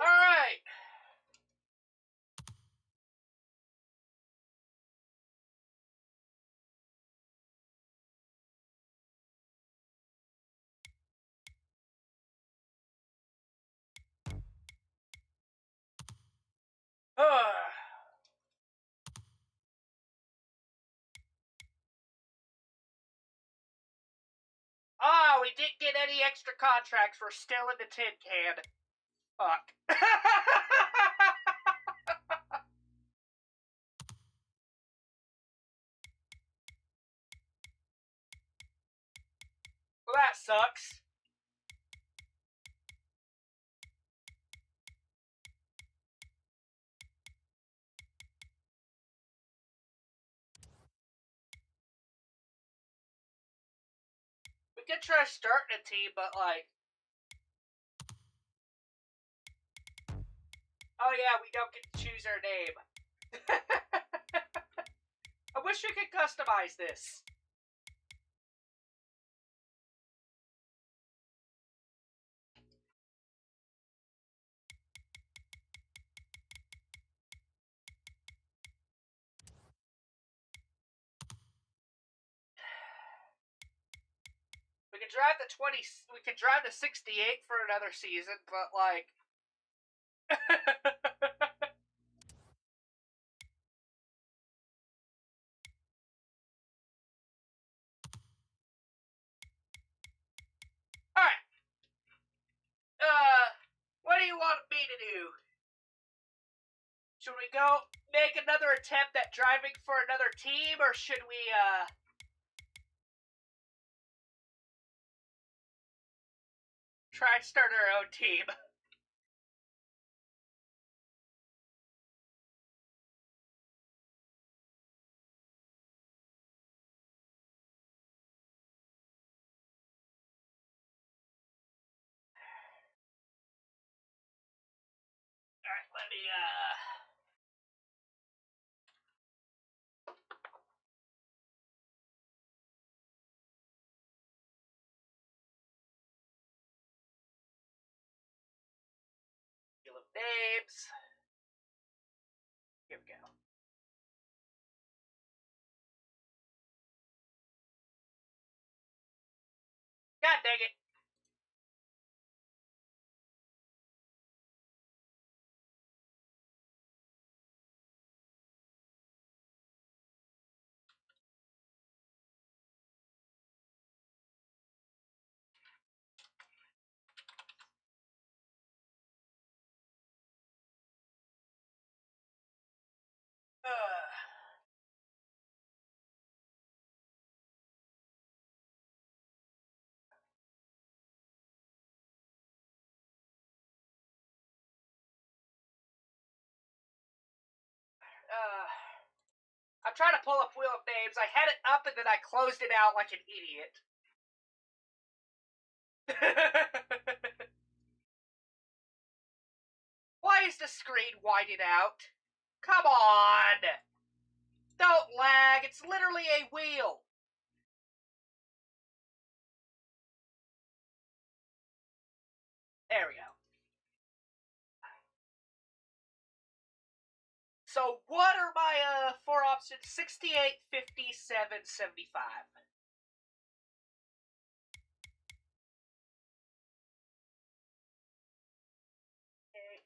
Alright. Ah, we didn't get any extra contracts. We're still in the tin can. Fuck. Well, that sucks. We could try starting a team, but like... oh yeah, we don't get to choose our name. I wish we could customize this. We could drive the 20. We could drive the 68 for another season, but like... Alright. What do you want me to do? Should we go make another attempt at driving for another team, or should we, try and start our own team? Alright, let me, Deal of names. Here we go. God dang it. I'm trying to pull up Wheel of Names. I had it up and then I closed it out like an idiot. Why is the screen whited out? Come on! Don't lag, it's literally a wheel. There we go. So what are my 4 options? 68, 57, 75. Okay.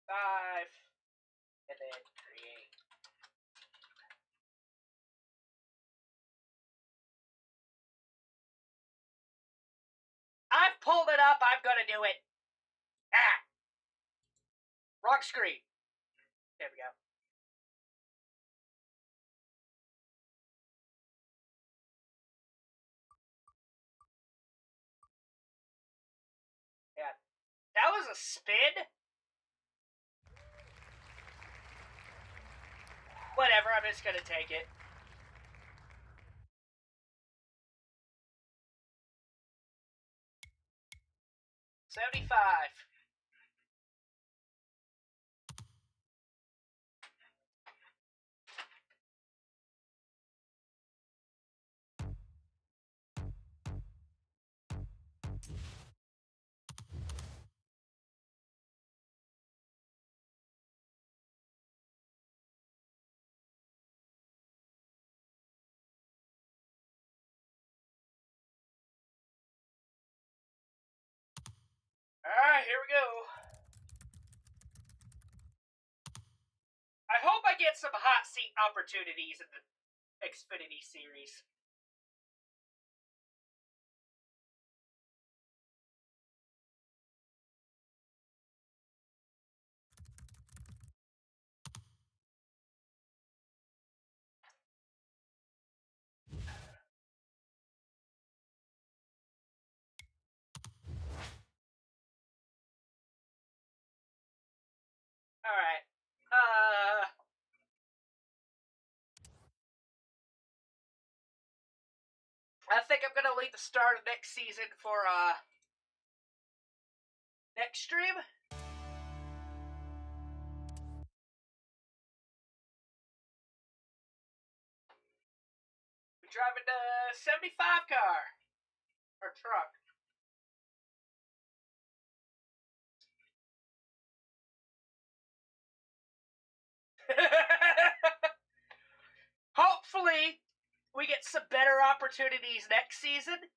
5, and then create. I've pulled it up, I'm gonna do it. Ah! Wrong screen. There we go. Yeah. That was a spin? Whatever, I'm just gonna take it. $75. Alright, here we go. I hope I get some hot seat opportunities in the Xfinity series. Alright. I think I'm gonna leave the start of next season for, next stream. We're driving the 75 car. Or truck. Hopefully, we get some better opportunities next season.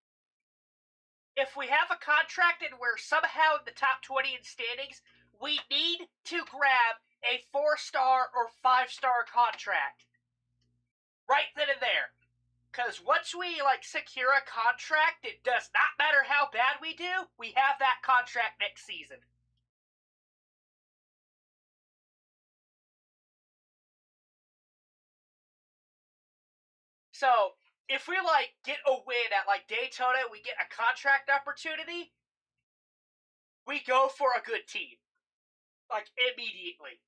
If we have a contract and we're somehow in the top 20 in standings, we need to grab a 4-star or 5-star contract. Right then and there. Because once we, secure a contract, it does not matter how bad we do, we have that contract next season. So, if we, get a win at, Daytona, we get a contract opportunity, we go for a good team. Immediately.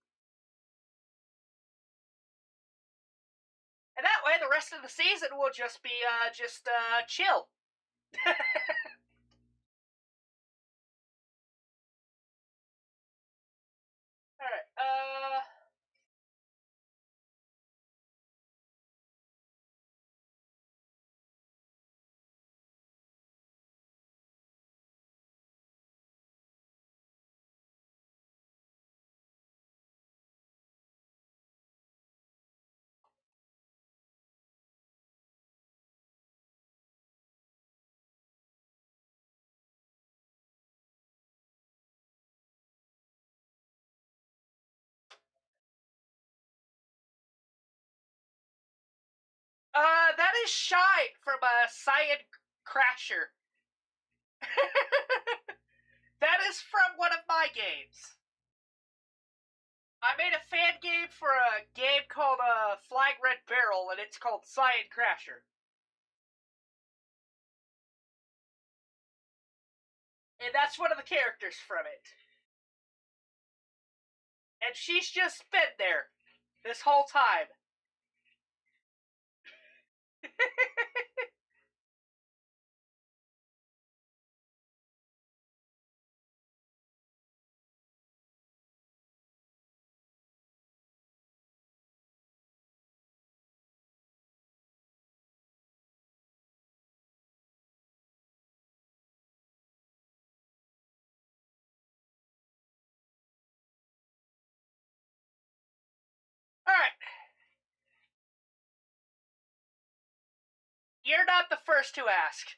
And that way, the rest of the season will just be, chill. Alright, that is Shine from, Cyan Crasher. That is from one of my games. I made a fan game for a game called, Flying Red Barrel, and it's called Cyan Crasher. And that's one of the characters from it. And she's just been there this whole time. Alright. You're not the first to ask.